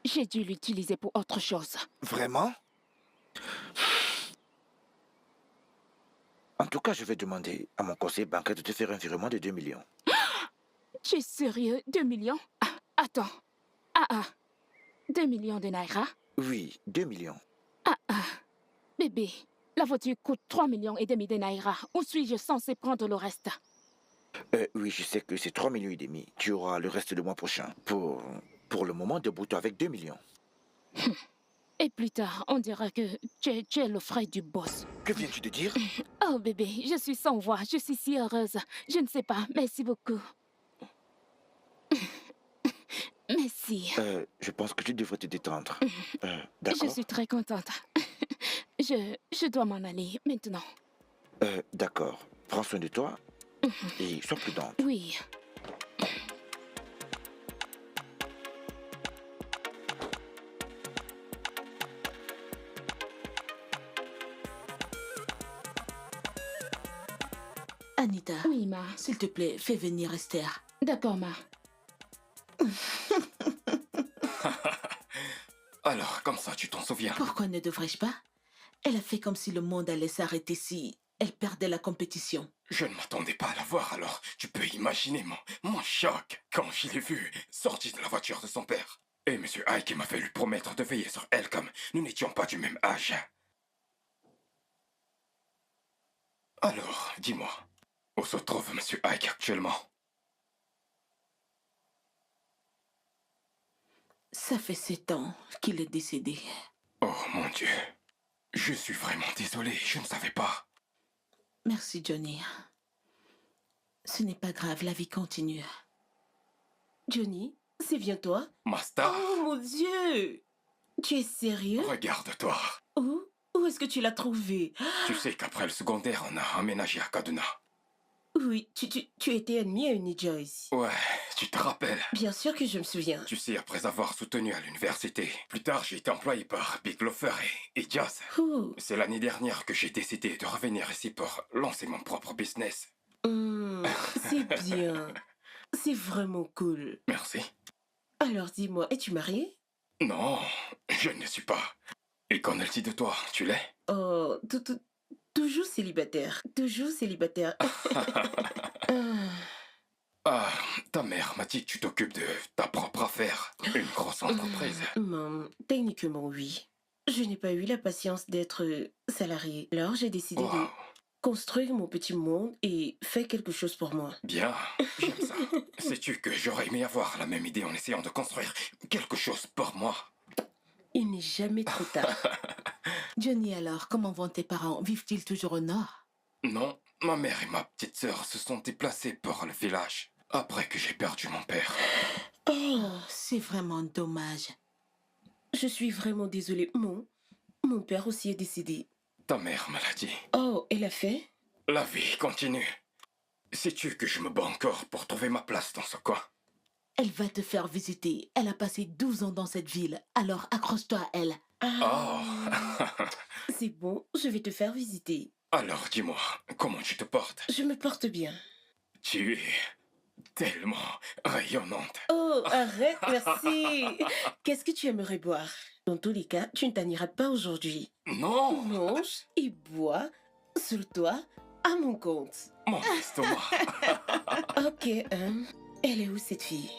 J'ai dû l'utiliser pour autre chose. Vraiment? En tout cas, je vais demander à mon conseiller bancaire de te faire un virement de 2 millions. Tu es sérieux? 2 millions? Ah, attends. 2 millions de naira? Oui, 2 millions. Bébé, la voiture coûte 3 millions et demi de naira. Où suis-je censé prendre le reste? Oui, je sais que c'est 3 millions et demi. Tu auras le reste le mois prochain. Pour le moment, débrouille-toi avec 2 millions. Et plus tard, on dira que tu es le frère du boss. Que viens-tu de dire? Oh bébé, je suis sans voix, je suis si heureuse. Je ne sais pas, merci beaucoup. Merci. Je pense que tu devrais te détendre. Je D'accord? suis très contente. Je dois m'en aller maintenant. D'accord. Prends soin de toi et sois prudente. Oui. Anita, Oui, ma. s'il te plaît, fais venir Esther. D'accord, ma. Alors, comme ça, tu t'en souviens? Pourquoi ne devrais-je pas? Elle a fait comme si le monde allait s'arrêter si elle perdait la compétition. Je ne m'attendais pas à la voir, alors tu peux imaginer mon choc quand je l'ai vue sortie de la voiture de son père. Et Monsieur Ike m'a fait lui promettre de veiller sur elle comme nous n'étions pas du même âge. Alors, dis-moi, où se trouve Monsieur Ike actuellement? Ça fait 7 ans qu'il est décédé. Oh mon Dieu, je suis vraiment désolé, je ne savais pas. Merci, Johnny. Ce n'est pas grave, la vie continue. Johnny, c'est bien toi? Master, Oh mon Dieu! Tu es sérieux? regarde-toi. Où est-ce que tu l'as trouvé? Tu sais qu'après le secondaire, on a emménagé à Kaduna. Oui, tu étais ennemi à Uni Joyce. Ouais, tu te rappelles? Bien sûr que je me souviens. Tu sais, après avoir soutenu à l'université, plus tard j'ai été employé par Big Lofer et Jazz. Ouh, C'est l'année dernière que j'ai décidé de revenir ici pour lancer mon propre business. c'est bien. C'est vraiment cool. Merci. Alors dis-moi, es-tu marié? Non, je ne suis pas. Et qu'en est-il de toi? Tu l'es? Oh, toujours célibataire. Toujours célibataire. Ah, ta mère m'a dit que tu t'occupes de ta propre affaire. Une grosse entreprise. Techniquement, oui. Je n'ai pas eu la patience d'être salarié. Alors j'ai décidé Wow. de construire mon petit monde et faire quelque chose pour moi. Bien, j'aime ça. Sais-tu que j'aurais aimé avoir la même idée en essayant de construire quelque chose pour moi? Il n'est jamais trop tard. Johnny, alors, comment vont tes parents? Vivent-ils toujours au nord? Non, ma mère et ma petite sœur se sont déplacées pour le village après que j'ai perdu mon père. Oh, c'est vraiment dommage. Je suis vraiment désolée. Mon père aussi est décédé. Ta mère me l'a dit. Oh, elle a fait? La vie continue. Sais-tu que je me bats encore pour trouver ma place dans ce coin? Elle va te faire visiter. Elle a passé 12 ans dans cette ville, alors accroche-toi à elle. Ah, Oh. c'est bon, je vais te faire visiter. Alors dis-moi, comment tu te portes? Je me porte bien. Tu es tellement rayonnante. Oh, arrête, merci. Qu'est-ce que tu aimerais boire? Dans tous les cas, tu ne t'en iras pas aujourd'hui. Non, Mange et bois sur toi à mon compte. mon estomac. Ok, elle est où cette fille?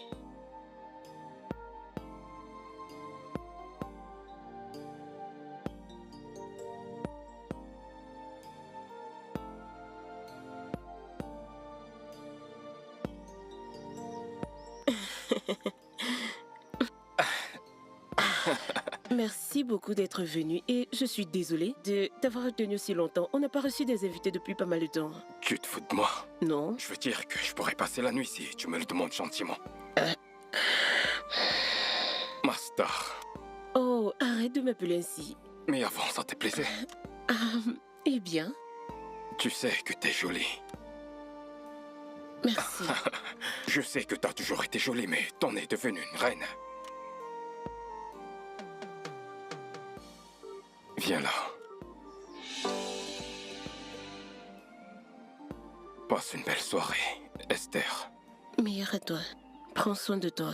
Merci beaucoup d'être venu et je suis désolée de t'avoir retenu si longtemps. On n'a pas reçu des invités depuis pas mal de temps. Tu te fous de moi? Non? Je veux dire que je pourrais passer la nuit si tu me le demandes gentiment. Ma star. Oh, arrête de m'appeler ainsi. Mais avant, ça te plaisait? Eh bien, Tu sais que t'es jolie. merci. Je sais que t'as toujours été jolie, mais t'en es devenue une reine. Viens là. Passe une belle soirée, Esther. Meilleur à toi. Prends soin de toi.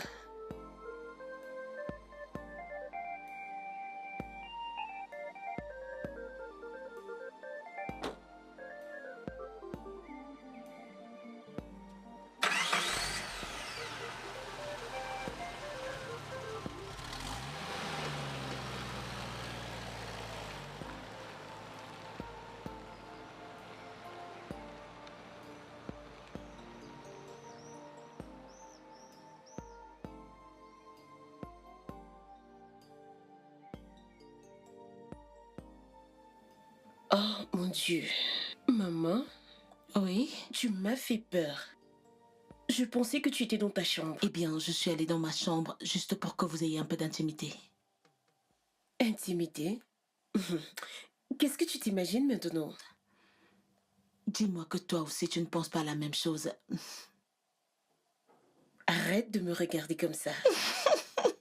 Oh mon Dieu. Maman, Oui? tu m'as fait peur. Je pensais que tu étais dans ta chambre. Eh bien, je suis allée dans ma chambre juste pour que vous ayez un peu d'intimité. Intimité? Qu'est-ce que tu t'imagines maintenant? Dis-moi que toi aussi tu ne penses pas la même chose. Arrête de me regarder comme ça.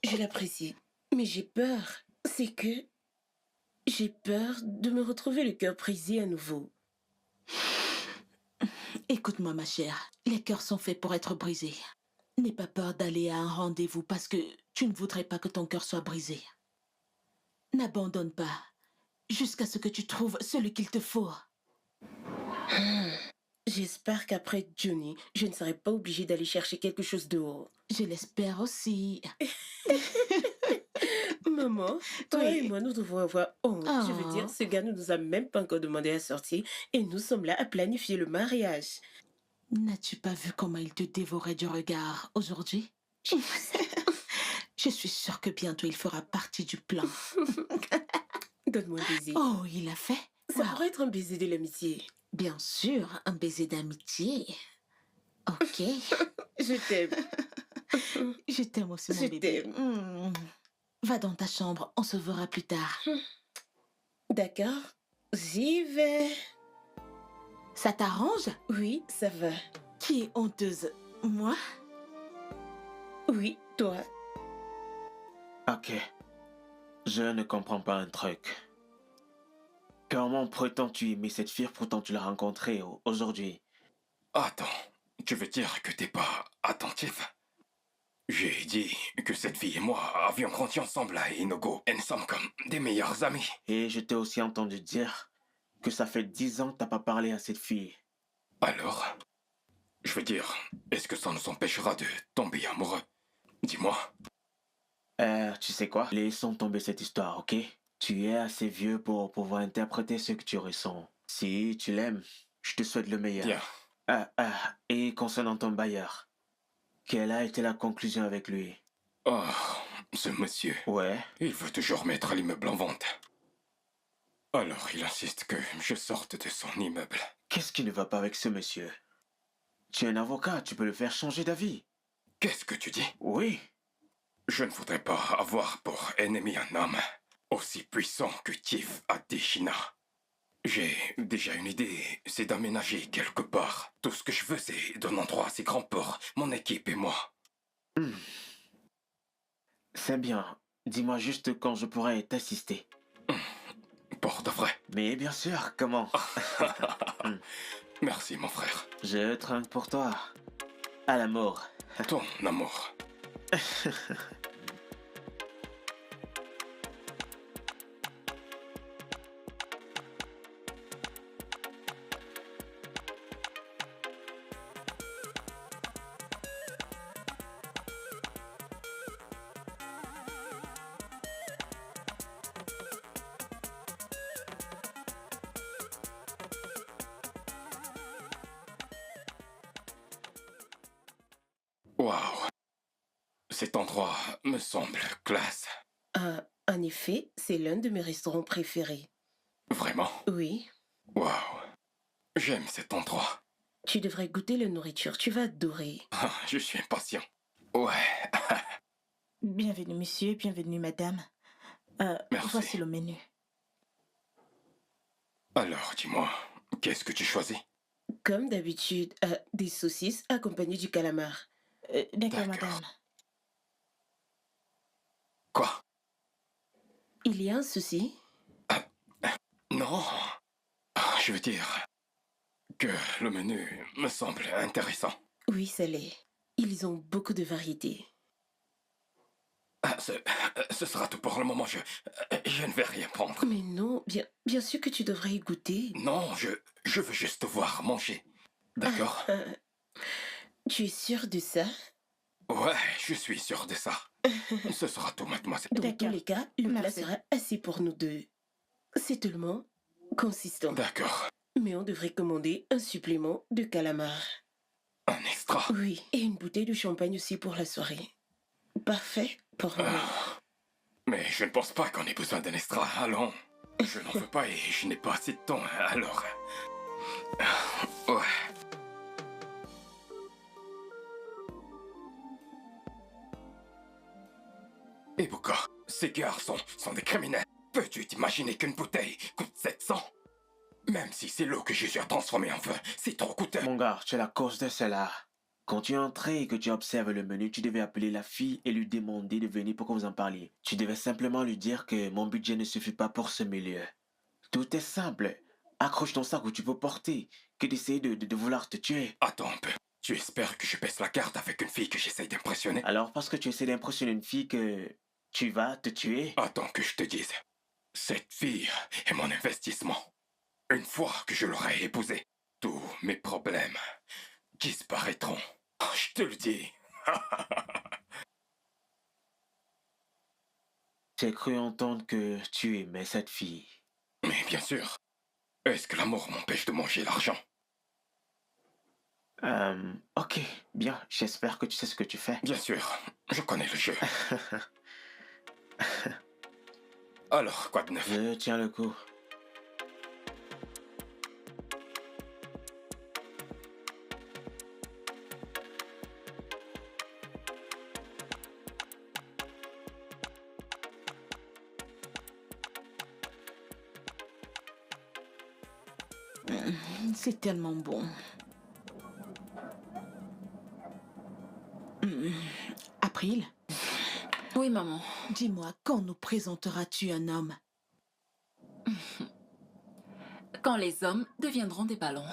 Je l'apprécie. Mais j'ai peur. C'est que j'ai peur de me retrouver le cœur brisé à nouveau. Écoute-moi ma chère, les cœurs sont faits pour être brisés. N'aie pas peur d'aller à un rendez-vous parce que tu ne voudrais pas que ton cœur soit brisé. N'abandonne pas jusqu'à ce que tu trouves celui qu'il te faut. J'espère qu'après Johnny, je ne serai pas obligée d'aller chercher quelque chose dehors. Je l'espère aussi. Maman, toi Oui. et moi, nous devons avoir honte. Je veux Oh. dire, ce gars ne nous a même pas encore demandé à sortir et nous sommes là à planifier le mariage. N'as-tu pas vu comment il te dévorait du regard aujourd'hui? Je suis sûre que bientôt il fera partie du plan. Donne-moi un baiser. Oh, il l'a fait? Ça Wow. pourrait être un baiser de l'amitié. Bien sûr, un baiser d'amitié. Ok. Je t'aime. Je t'aime aussi, mon Je bébé. t'aime. Va dans ta chambre, on se verra plus tard. D'accord, j'y vais. Ça t'arrange? Oui, ça va. Qui est honteuse? Moi? Oui, toi. Ok. Je ne comprends pas un truc. Comment prétends-tu aimer cette fille pourtant tu l'as rencontrée aujourd'hui? Attends, tu veux dire que t'es pas attentif? J'ai dit que cette fille et moi avions grandi ensemble à Inogo et nous sommes comme des meilleurs amis. Et je t'ai aussi entendu dire que ça fait 10 ans que t'as pas parlé à cette fille. Alors, je veux dire, est-ce que ça nous empêchera de tomber amoureux? Dis-moi. Tu sais quoi? Laissons tomber cette histoire, ok? Tu es assez vieux pour pouvoir interpréter ce que tu ressens. Si tu l'aimes, je te souhaite le meilleur. Bien. Et concernant ton bailleur, quelle a été la conclusion avec lui? Oh, ce monsieur. Ouais. Il veut toujours mettre l'immeuble en vente. Alors il insiste que je sorte de son immeuble. Qu'est-ce qui ne va pas avec ce monsieur? Tu es un avocat, tu peux le faire changer d'avis. Qu'est-ce que tu dis? Oui. Je ne voudrais pas avoir pour ennemi un homme aussi puissant que Chief Adeshina. J'ai déjà une idée, c'est d'aménager quelque part. Tout ce que je veux, c'est d'un endroit assez grand pour mon équipe et moi. C'est bien. Dis-moi juste quand je pourrai t'assister. Pour de vrai. Mais bien sûr, comment? Merci, mon frère. Je trinque pour toi. À la mort. Ton amour. Waouh. Cet endroit me semble classe. En effet, c'est l'un de mes restaurants préférés. Vraiment? Oui, Waouh. J'aime cet endroit. tu devrais goûter la nourriture, tu vas adorer. Ah, je suis impatient. Ouais. Bienvenue, monsieur, bienvenue, madame. Merci. Voici le menu. Alors, dis-moi, qu'est-ce que tu choisis? Comme d'habitude, des saucisses accompagnées du calamar. D'accord, D'accord. madame. Quoi? Il y a un souci? Non. Je veux dire que le menu me semble intéressant. Oui, ça l'est. Ils ont beaucoup de variétés. Ce sera tout pour le moment. Je ne vais rien prendre. Mais non, bien sûr que tu devrais y goûter. Non, je veux juste te voir manger. D'accord? Tu es sûr de ça? Ouais, je suis sûr de ça. Ce sera tout, mademoiselle. Dans tous D'accord. les cas, le plat Merci. sera assez pour nous deux. C'est tellement consistant. D'accord. Mais on devrait commander un supplément de calamar. Un extra. Oui, et une bouteille de champagne aussi pour la soirée. Parfait pour nous. Mais je ne pense pas qu'on ait besoin d'un extra. Allons. Je n'en veux pas et je n'ai pas assez de temps. Alors... Ouais. Ibuka, ces garçons sont des criminels. Peux-tu t'imaginer qu'une bouteille coûte 700? Même si c'est l'eau que Jésus a transformée en vin, c'est trop coûteux. Mon gars, tu es la cause de cela. Quand tu es entré et que tu observes le menu, tu devais appeler la fille et lui demander de venir pour que vous en parliez. Tu devais simplement lui dire que mon budget ne suffit pas pour ce milieu. Tout est simple. Accroche ton sac où tu peux porter, que d'essayer de vouloir te tuer. Attends un peu. Tu espères que je baisse la carte avec une fille que j'essaye d'impressionner? Alors parce que tu essaies d'impressionner une fille que tu vas te tuer? Attends que je te dise. Cette fille est mon investissement. Une fois que je l'aurai épousée, tous mes problèmes disparaîtront. Je te le dis. J'ai cru entendre que tu aimais cette fille. Mais bien sûr. Est-ce que l'amour m'empêche de manger l'argent? Ok, bien, j'espère que tu sais ce que tu fais. Bien sûr, je connais le jeu. Alors, quoi de neuf? Je tiens le coup. C'est tellement bon. April, Oui, maman. dis-moi, quand nous présenteras-tu un homme? Quand les hommes deviendront des ballons.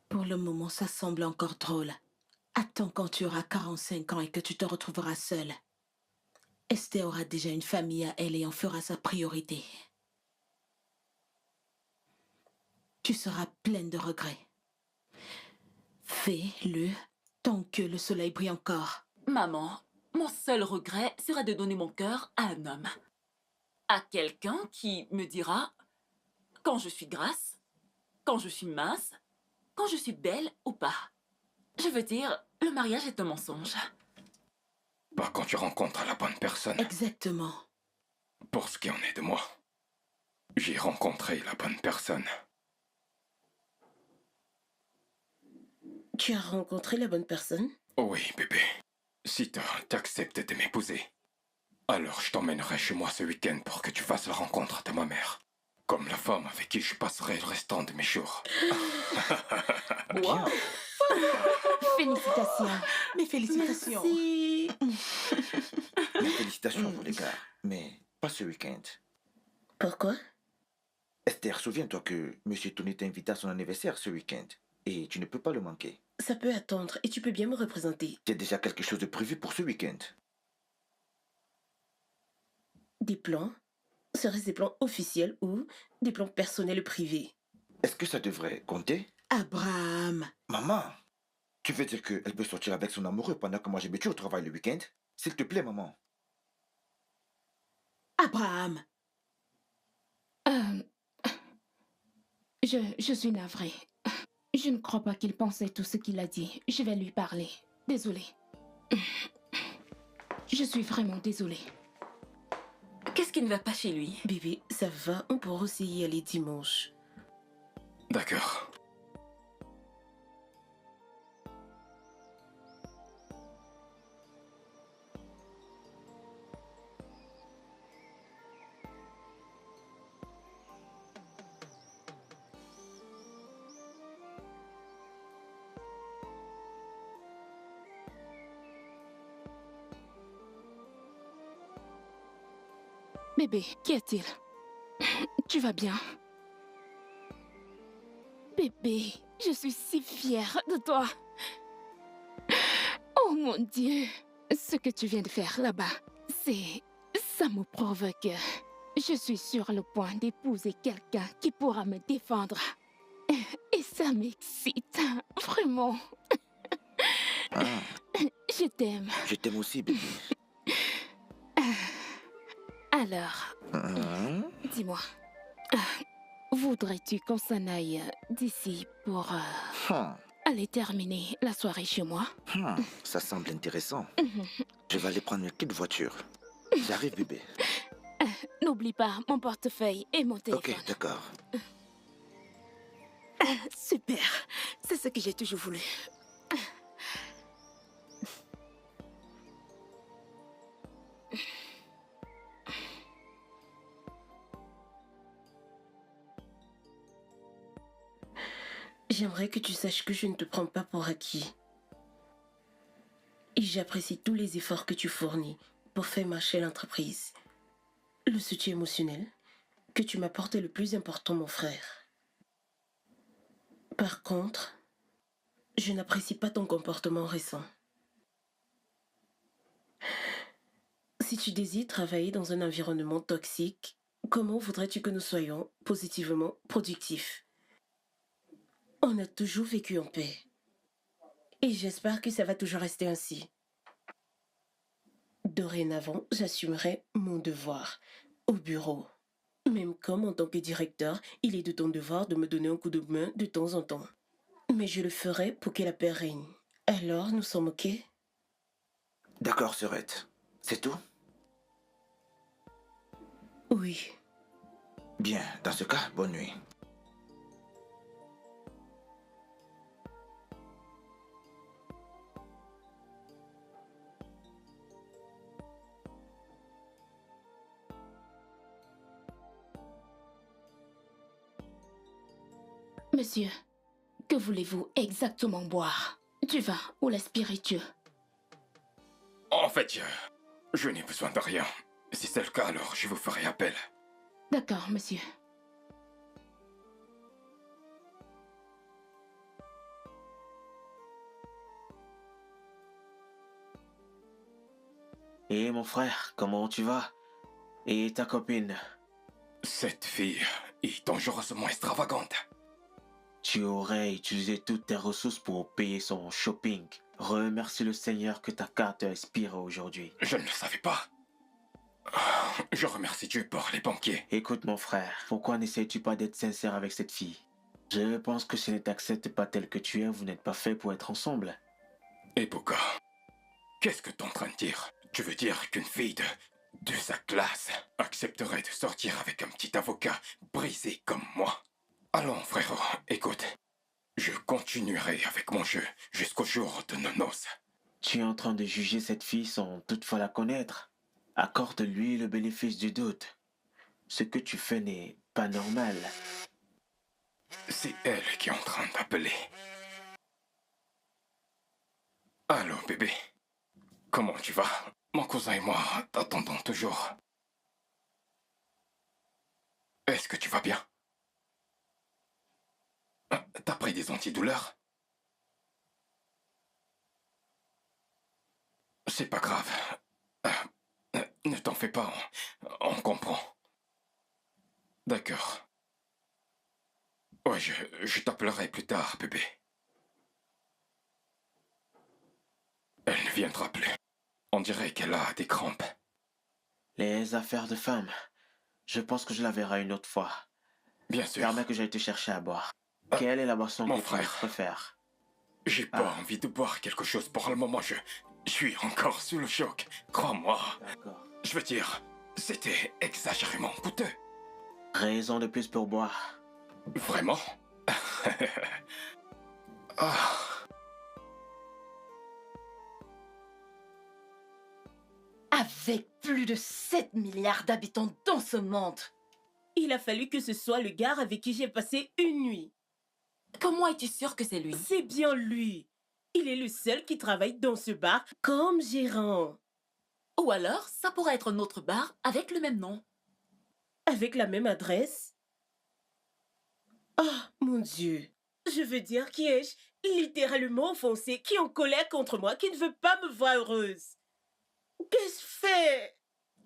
Pour le moment, ça semble encore drôle. Attends quand tu auras 45 ans et que tu te retrouveras seule. Esther aura déjà une famille à elle et en fera sa priorité. Tu seras pleine de regrets. Fais-le tant que le soleil brille encore. Maman, mon seul regret serait de donner mon cœur à un homme. À quelqu'un qui me dira quand je suis grasse, quand je suis mince, quand je suis belle ou pas. Je veux dire, le mariage est un mensonge. Pas quand tu rencontres la bonne personne. Exactement. Pour ce qui en est de moi, j'ai rencontré la bonne personne. Tu as rencontré la bonne personne? Oui, bébé. Si t'acceptes de m'épouser, alors je t'emmènerai chez moi ce week-end pour que tu fasses la rencontre de ma mère. Comme la femme avec qui je passerai le restant de mes jours. Bien. Félicitations. Mes félicitations. Merci. Mes félicitations pour les gars, mais pas ce week-end. Pourquoi? Esther, souviens-toi que Monsieur Tony t'a invité à son anniversaire ce week-end. Et tu ne peux pas le manquer. Ça peut attendre et tu peux bien me représenter. J'ai déjà quelque chose de prévu pour ce week-end. Des plans? Seraient-ce des plans officiels ou des plans personnels privés? Est-ce que ça devrait compter? Abraham. Maman, tu veux dire qu'elle peut sortir avec son amoureux pendant que moi je me tue au travail le week-end? S'il te plaît, maman. Abraham. Je suis navrée. Je ne crois pas qu'il pensait tout ce qu'il a dit. Je vais lui parler. Désolée. Je suis vraiment désolée. Qu'est-ce qui ne va pas chez lui? Bébé, ça va, on pourra aussi y aller dimanche. D'accord. Bébé, qu'y a-t-il? Tu vas bien? Bébé, je suis si fière de toi. Oh mon Dieu, ce que tu viens de faire là-bas, ça me provoque. Je suis sur le point d'épouser quelqu'un qui pourra me défendre. Et ça m'excite, vraiment. Ah, Je t'aime. je t'aime aussi, bébé. Alors, dis-moi, voudrais-tu qu'on s'en aille d'ici pour aller terminer la soirée chez moi? Ça semble intéressant. Je vais aller prendre une petite voiture. J'arrive, bébé. N'oublie pas mon portefeuille et mon téléphone. Ok, d'accord. Super, c'est ce que j'ai toujours voulu. J'aimerais que tu saches que je ne te prends pas pour acquis. Et j'apprécie tous les efforts que tu fournis pour faire marcher l'entreprise. Le soutien émotionnel que tu m'apportes est le plus important, mon frère. Par contre, je n'apprécie pas ton comportement récent. Si tu désires travailler dans un environnement toxique, comment voudrais-tu que nous soyons positivement productifs? On a toujours vécu en paix. Et j'espère que ça va toujours rester ainsi. Dorénavant, j'assumerai mon devoir au bureau. Même comme en tant que directeur, il est de ton devoir de me donner un coup de main de temps en temps. Mais je le ferai pour que la paix règne. Alors, nous sommes OK? D'accord, Serette. C'est tout? Oui. Bien, dans ce cas, bonne nuit. Monsieur, que voulez-vous exactement boire? Du vin ou les spiritueux? En fait, je n'ai besoin de rien. Si c'est le cas, alors je vous ferai appel. D'accord, monsieur. Et mon frère, comment tu vas? Et ta copine? Cette fille est dangereusement extravagante. Tu aurais utilisé toutes tes ressources pour payer son shopping. Remercie le Seigneur que ta carte a expiré aujourd'hui. Je ne le savais pas. Je remercie Dieu pour les banquiers. Écoute mon frère, pourquoi n'essayes-tu pas d'être sincère avec cette fille? Je pense que si elle ne t'accepte pas tel que tu es, vous n'êtes pas fait pour être ensemble. Et Boka, qu'est-ce que t'es en train de dire? Tu veux dire qu'une fille de sa classe accepterait de sortir avec un petit avocat brisé comme moi? Allons, frérot, écoute. Je continuerai avec mon jeu jusqu'au jour de nos noces. Tu Tu es en train de juger cette fille sans toutefois la connaître. Accorde-lui le bénéfice du doute. Ce que tu fais n'est pas normal. C'est elle qui est en train d'appeler. Allô, bébé. Comment tu vas? Mon cousin et moi t'attendons toujours. Est-ce que tu vas bien? T'as pris des antidouleurs? C'est pas grave. Ne t'en fais pas, on comprend. D'accord. Ouais, je t'appellerai plus tard, bébé. Elle ne viendra plus. On dirait qu'elle a des crampes. Les affaires de femmes. Je pense que je la verrai une autre fois. Bien sûr. Permets que j'aille te chercher à boire. Quelle est la boisson mon que tu frère. préfères? J'ai pas envie de boire quelque chose pour le moment. Je suis encore sous le choc. Crois-moi. D'accord. Je veux dire, c'était exagérément coûteux. Raison de plus pour boire. Vraiment? Ah. Avec plus de 7 milliards d'habitants dans ce monde, il a fallu que ce soit le gars avec qui j'ai passé une nuit. Comment es-tu sûr que c'est lui? C'est bien lui. Il est le seul qui travaille dans ce bar comme gérant. Ou alors, ça pourrait être un autre bar avec le même nom. Avec la même adresse. Oh, mon Dieu. Je veux dire, qui ai-je littéralement offensé, qui est en colère contre moi, qui ne veut pas me voir heureuse? Qu'ai-je fait?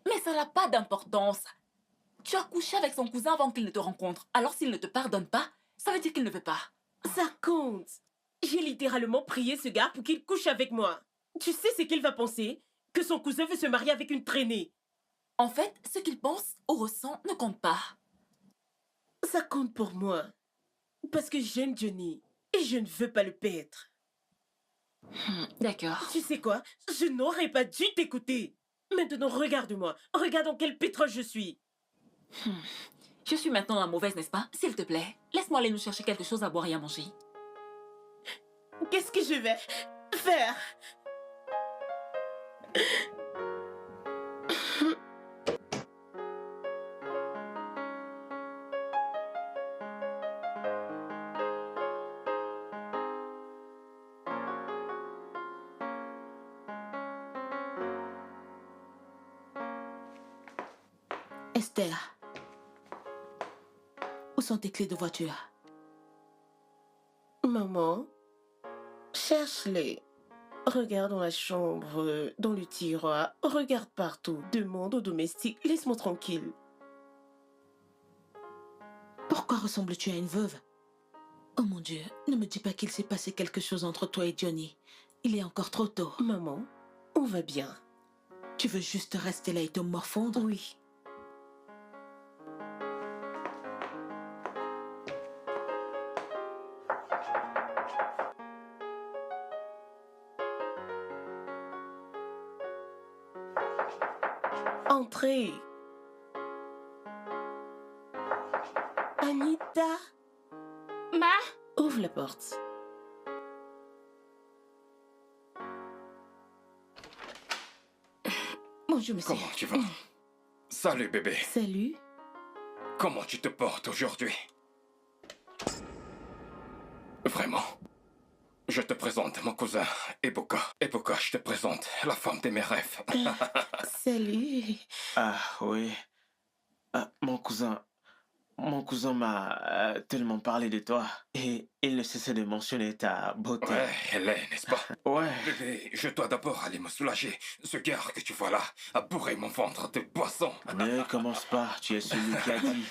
Mais ça n'a pas d'importance. Tu as couché avec son cousin avant qu'il ne te rencontre. Alors s'il ne te pardonne pas, ça veut dire qu'il ne veut pas. Ça compte. J'ai littéralement prié ce gars pour qu'il couche avec moi. Tu sais ce qu'il va penser? Que son cousin veut se marier avec une traînée. En fait, ce qu'il pense ou ressent ne compte pas. Ça compte pour moi. Parce que j'aime Johnny. Et je ne veux pas le perdre. D'accord. Tu sais quoi? Je n'aurais pas dû t'écouter. Maintenant, regarde-moi. Regarde dans quel pétrole je suis. Je suis maintenant la mauvaise, n'est-ce pas? S'il te plaît, laisse-moi aller nous chercher quelque chose à boire et à manger. Qu'est-ce que je vais faire? Esther, où sont tes clés de voiture? Maman, cherche-les. Regarde dans la chambre, dans le tiroir. Regarde partout. Demande au domestique. Laisse-moi tranquille. Pourquoi ressembles-tu à une veuve? Oh mon Dieu, ne me dis pas qu'il s'est passé quelque chose entre toi et Johnny. Il est encore trop tôt. Maman, on va bien. Tu veux juste rester là et te morfondre? Oui. Entrez. Anita, Ma, ouvre la porte. Bonjour, monsieur. Comment tu vas? Salut, bébé. Salut. Comment tu te portes aujourd'hui? Vraiment? Je te présente mon cousin, Ebuka. Ebuka, je te présente la femme de mes rêves. Salut. Ah oui. Ah, mon cousin m'a tellement parlé de toi. Et il ne cessait de mentionner ta beauté. Ouais, elle est, n'est-ce pas? Ouais. Bébé, je dois d'abord aller me soulager. Ce gars que tu vois là a bourré mon ventre de poisson. Ne commence pas, tu es celui qui a dit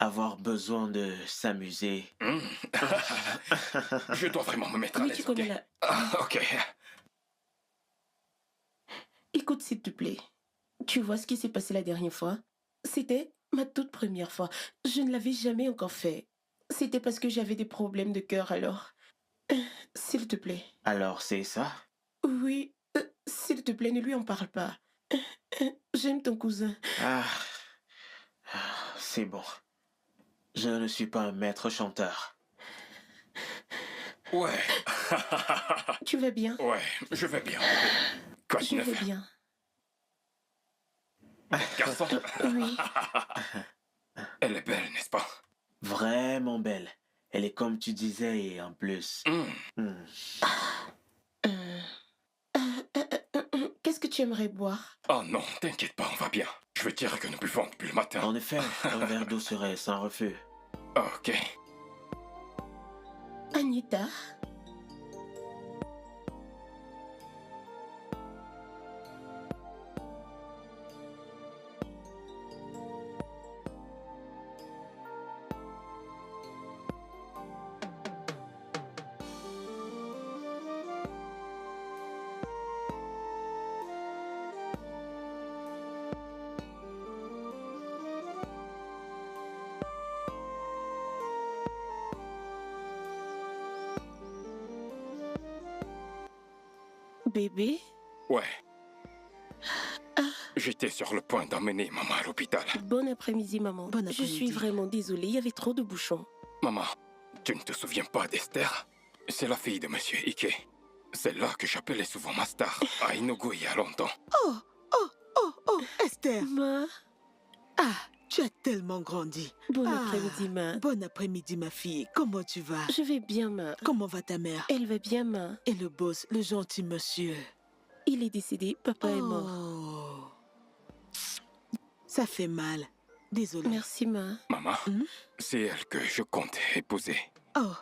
avoir besoin de s'amuser. Je dois vraiment me mettre à Mais tu l'aise, connais ok? la... Ok. Écoute, s'il te plaît. Tu vois ce qui s'est passé la dernière fois? C'était ma toute première fois. Je ne l'avais jamais encore fait. C'était parce que j'avais des problèmes de cœur alors. S'il te plaît. Alors c'est ça? Oui, s'il te plaît, ne lui en parle pas. J'aime ton cousin. Ah, c'est bon. Je ne suis pas un maître chanteur. Ouais. Tu vas bien? Ouais, je vais bien. Quoi de Je neuf? vais bien. Garçon, Oui. elle est belle, n'est-ce pas? Vraiment belle. Elle est comme tu disais et en plus. Hmm. Qu'est-ce que tu aimerais boire? Oh non, t'inquiète pas, on va bien. Je veux dire que nous buvons depuis le matin. En effet, un verre d'eau serait sans refus. Ok. Anita? Bébé? Ouais. J'étais sur le point d'emmener maman à l'hôpital. Bon après-midi, maman. Bon Je suis après-midi. vraiment désolée, il y avait trop de bouchons. Maman, tu ne te souviens pas d'Esther? C'est la fille de Monsieur Ike. C'est là que j'appelais souvent ma star, à Inogo il y a longtemps. Oh, Esther. Ma, Ah, tu as tellement grandi. bon Ah, après-midi, ma. Bon après-midi, ma fille. Comment tu vas? Je vais bien, ma. Comment va ta mère? Elle va bien, ma. Et le boss, le gentil monsieur? Il est décédé, papa est mort. Oh. Ça fait mal. Désolée. Merci, ma. Maman, Hmm? c'est elle que je compte épouser. Oh.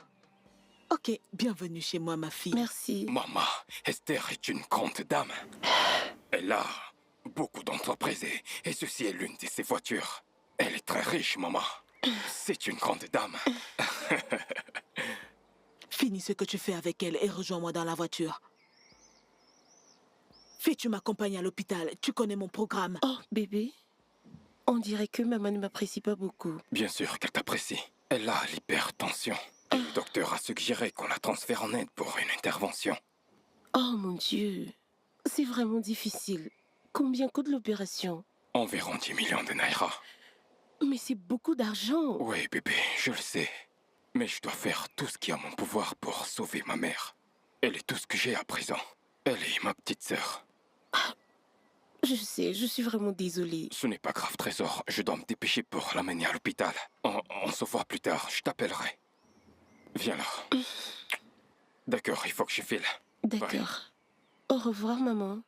Ok, bienvenue chez moi, ma fille. Merci. Maman, Esther est une grande dame. Elle a beaucoup d'entreprises et ceci est l'une de ses voitures. Elle est très riche, maman. C'est une grande dame. Finis ce que tu fais avec elle et rejoins-moi dans la voiture. Fais, tu m'accompagnes à l'hôpital. Tu connais mon programme. Oh, bébé. On dirait que maman ne m'apprécie pas beaucoup. Bien sûr qu'elle t'apprécie. Elle a l'hypertension. Et le docteur a suggéré qu'on la transfère en Inde pour une intervention. Oh mon Dieu. C'est vraiment difficile. Combien coûte l'opération? Environ 10 millions de naira. Mais c'est beaucoup d'argent. Oui, bébé, je le sais. Mais je dois faire tout ce qui est à mon pouvoir pour sauver ma mère. Elle est tout ce que j'ai à présent. Elle est ma petite sœur. Je sais, je suis vraiment désolée. Ce n'est pas grave, Trésor. Je dois me dépêcher pour l'amener à l'hôpital. On se voit plus tard. Je t'appellerai. Viens là. D'accord, il faut que je file. D'accord. Au revoir, maman.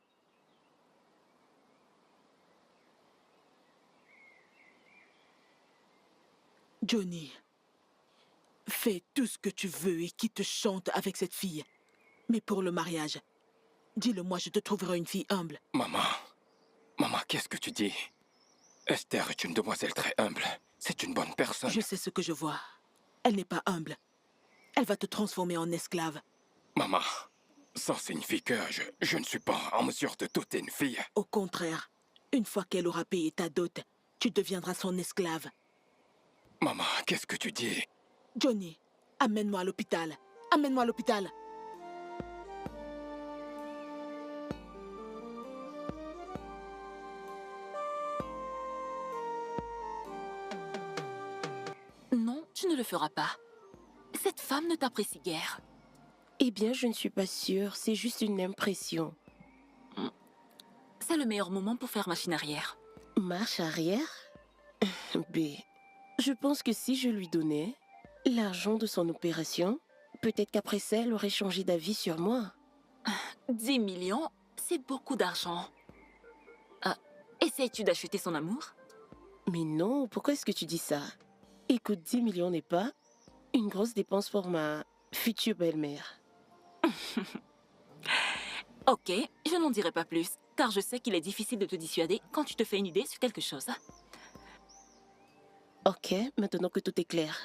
Johnny, fais tout ce que tu veux et qui te chante avec cette fille. Mais pour le mariage, dis-le-moi, je te trouverai une fille humble. Maman, qu'est-ce que tu dis? Esther est une demoiselle très humble. C'est une bonne personne. Je sais ce que je vois. Elle n'est pas humble. Elle va te transformer en esclave. Maman, ça signifie que je ne suis pas en mesure de doter une fille. Au contraire, une fois qu'elle aura payé ta dot, tu deviendras son esclave. Maman, qu'est-ce que tu dis? Johnny, amène-moi à l'hôpital. Amène-moi à l'hôpital. Non, tu ne le feras pas. Cette femme ne t'apprécie guère. Eh bien, je ne suis pas sûre. C'est juste une impression. C'est le meilleur moment pour faire machine arrière. Marche arrière? B. Je pense que si je lui donnais l'argent de son opération, peut-être qu'après ça, elle aurait changé d'avis sur moi. 10 millions, c'est beaucoup d'argent. Essayes-tu d'acheter son amour? Mais non, pourquoi est-ce que tu dis ça? Écoute, 10 millions n'est pas une grosse dépense pour ma future belle-mère. Ok, je n'en dirai pas plus, car je sais qu'il est difficile de te dissuader quand tu te fais une idée sur quelque chose. Ok, maintenant que tout est clair,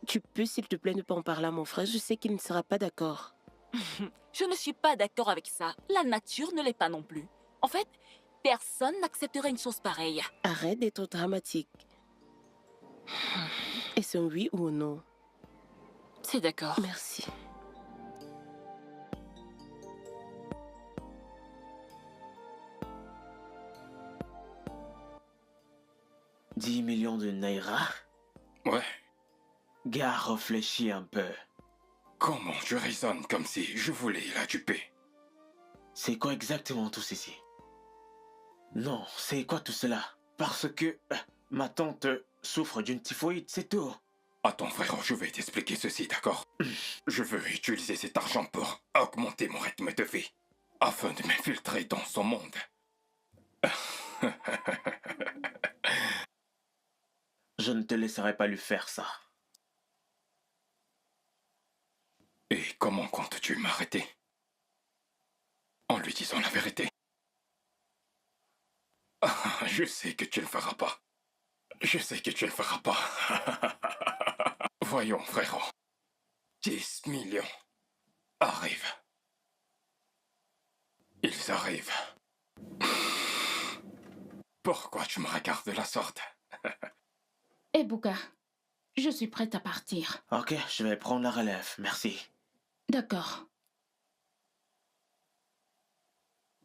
tu peux s'il te plaît ne pas en parler à mon frère, je sais qu'il ne sera pas d'accord. Je ne suis pas d'accord avec ça. La nature ne l'est pas non plus. En fait, personne n'accepterait une chose pareille. Arrête d'être dramatique. Est-ce un oui ou un non? C'est d'accord. Merci. « 10 millions de naira ?» Ouais, Gars, réfléchis un peu. Comment je raisonne comme si je voulais la duper? C'est quoi exactement tout ceci? Non, c'est quoi tout cela? Parce que ma tante souffre d'une typhoïde, c'est tout. Attends frérot, je vais t'expliquer ceci, d'accord? Je veux utiliser cet argent pour augmenter mon rythme de vie, afin de m'infiltrer dans son monde. Je ne te laisserai pas lui faire ça. Et comment comptes-tu m'arrêter? En lui disant la vérité. Ah, je sais que tu ne le feras pas. Je sais que tu ne le feras pas. Voyons, frérot. 10 millions arrivent. Ils arrivent. Pourquoi tu me regardes de la sorte? Ebuka, je suis prête à partir. Ok, je vais prendre la relève, merci. D'accord.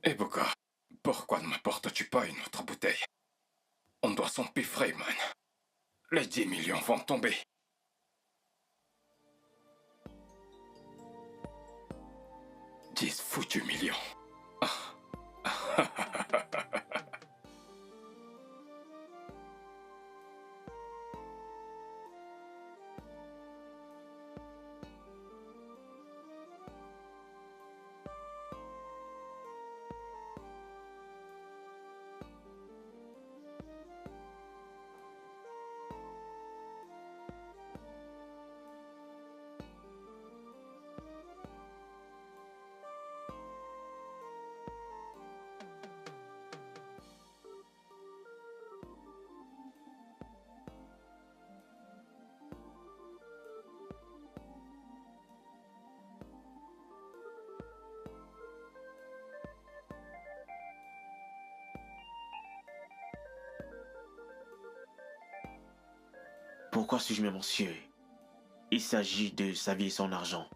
Ebuka, pourquoi ne m'apportes-tu pas une autre bouteille? On doit s'empiffrer, man. Les 10 millions vont tomber. « 10 foutus millions. Pourquoi suis-je mémoncieux? Il s'agit de sa vie et son argent.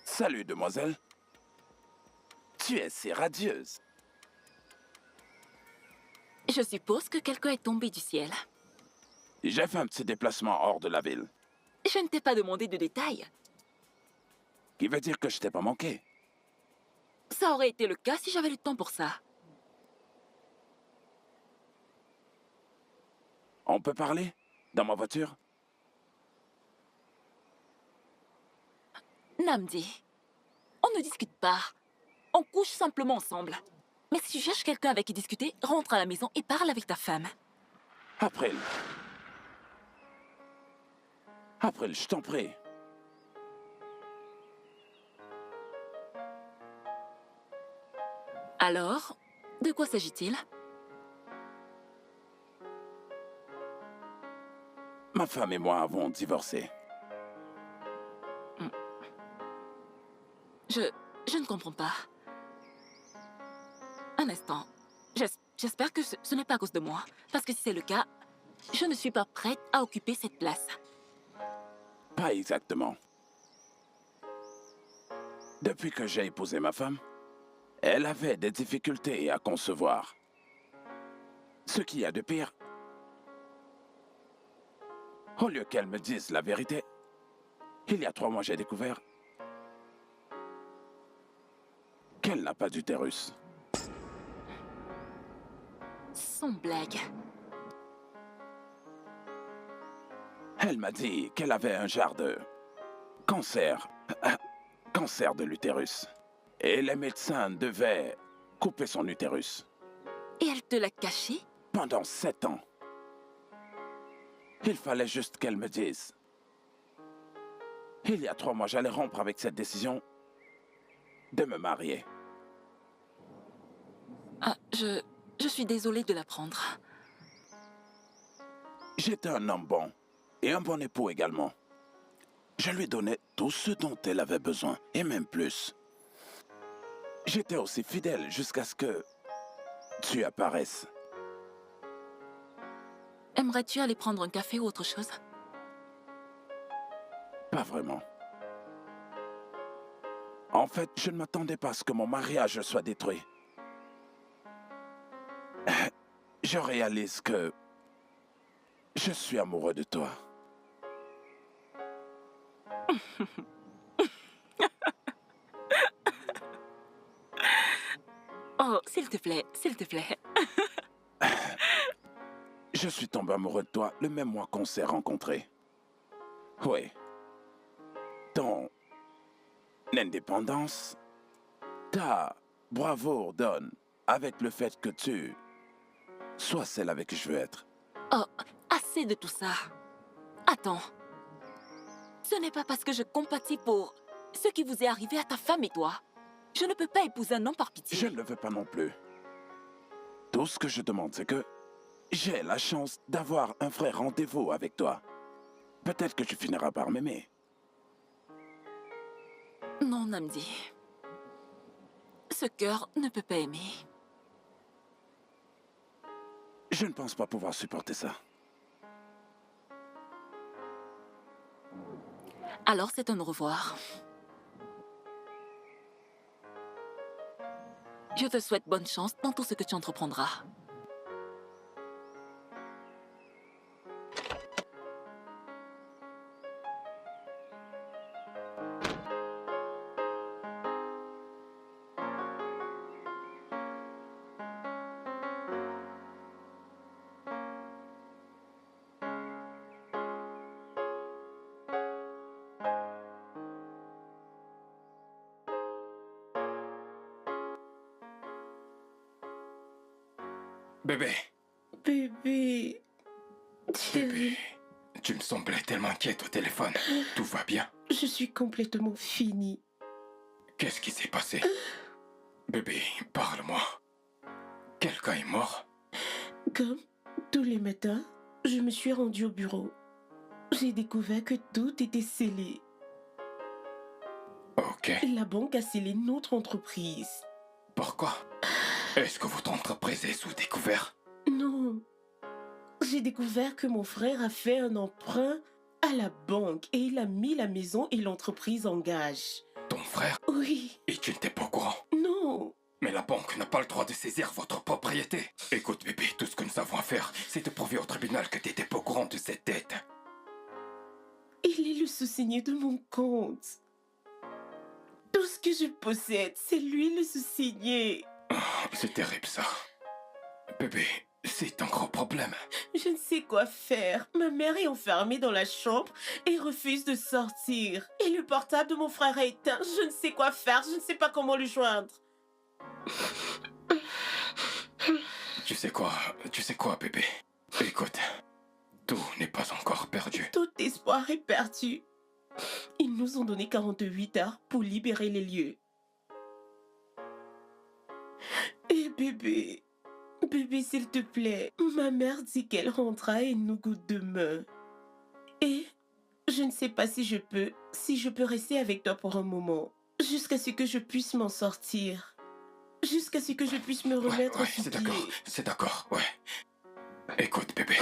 Salut, demoiselle. Tu es si radieuse. Je suppose que quelqu'un est tombé du ciel. J'ai fait un petit déplacement hors de la ville. Je ne t'ai pas demandé de détails. Qui veut dire que je t'ai pas manqué. Ça aurait été le cas si j'avais le temps pour ça. On peut parler? Dans ma voiture? Namdi, on ne discute pas. On couche simplement ensemble. Mais si tu cherches quelqu'un avec qui discuter, rentre à la maison et parle avec ta femme. April. April, je t'en prie. Alors, de quoi s'agit-il? Ma femme et moi avons divorcé. Je ne comprends pas. Un instant. J'espère que ce n'est pas à cause de moi. Parce que si c'est le cas, je ne suis pas prête à occuper cette place. Pas exactement. Depuis que j'ai épousé ma femme, elle avait des difficultés à concevoir. Ce qu'il y a de pire, au lieu qu'elle me dise la vérité, il y a 3 mois j'ai découvert qu'elle n'a pas d'utérus. Sans blague. Elle m'a dit qu'elle avait un genre de cancer, cancer de l'utérus. Et les médecins devaient couper son utérus. Et elle te l'a caché? Pendant 7 ans. Il fallait juste qu'elle me dise. Il y a 3 mois, j'allais rompre avec cette décision de me marier. Je suis désolée de l'apprendre. J'étais un homme bon et un bon époux également. Je lui donnais tout ce dont elle avait besoin, et même plus. J'étais aussi fidèle jusqu'à ce que tu apparaisses. Aimerais-tu aller prendre un café ou autre chose? Pas vraiment. En fait, je ne m'attendais pas à ce que mon mariage soit détruit. Je réalise que je suis amoureux de toi. Oh, s'il te plaît, s'il te plaît. Je suis tombé amoureux de toi le même mois qu'on s'est rencontrés. Oui. Ton indépendance, ta bravoure donne avec le fait que tu sois celle avec qui je veux être. Oh, assez de tout ça. Attends. Ce n'est pas parce que je compatis pour ce qui vous est arrivé à ta femme et toi. Je ne peux pas épouser un homme par pitié. Je ne le veux pas non plus. Tout ce que je demande, c'est que j'ai la chance d'avoir un vrai rendez-vous avec toi. Peut-être que tu finiras par m'aimer. Non, Namdi. Ce cœur ne peut pas aimer. Je ne pense pas pouvoir supporter ça. Alors c'est un au revoir. Je te souhaite bonne chance dans tout ce que tu entreprendras. Bébé, Bébé. bébé, tu me semblais tellement inquiète au téléphone. Tout va bien? Je suis complètement finie. Qu'est-ce qui s'est passé? Bébé, parle-moi. Quelqu'un est mort? Comme tous les matins, je me suis rendue au bureau. J'ai découvert que tout était scellé. Ok. La banque a scellé notre entreprise. Pourquoi? Est-ce que votre entreprise est sous découvert? Non. J'ai découvert que mon frère a fait un emprunt à la banque et il a mis la maison et l'entreprise en gage. Ton frère? Oui. Et tu n'étais pas au courant? Non. Mais la banque n'a pas le droit de saisir votre propriété. Écoute, bébé, tout ce que nous avons à faire, c'est de prouver au tribunal que tu n'étais pas au courant de cette dette. Il est le sous-signé de mon compte. Tout ce que je possède, c'est lui le sous-signé. C'est terrible, ça. Bébé, c'est un gros problème. Je ne sais quoi faire. Ma mère est enfermée dans la chambre et refuse de sortir. Et le portable de mon frère est éteint. Je ne sais quoi faire. Je ne sais pas comment le joindre. Tu sais quoi, bébé? Écoute, tout n'est pas encore perdu. Tout espoir est perdu. Ils nous ont donné 48 heures pour libérer les lieux. Et bébé, s'il te plaît, ma mère dit qu'elle rentrera et nous goûte demain. Et je ne sais pas si je peux rester avec toi pour un moment, jusqu'à ce que je puisse m'en sortir, jusqu'à ce que je puisse me remettre Ouais, sur pied. c'est d'accord, ouais. Écoute, bébé,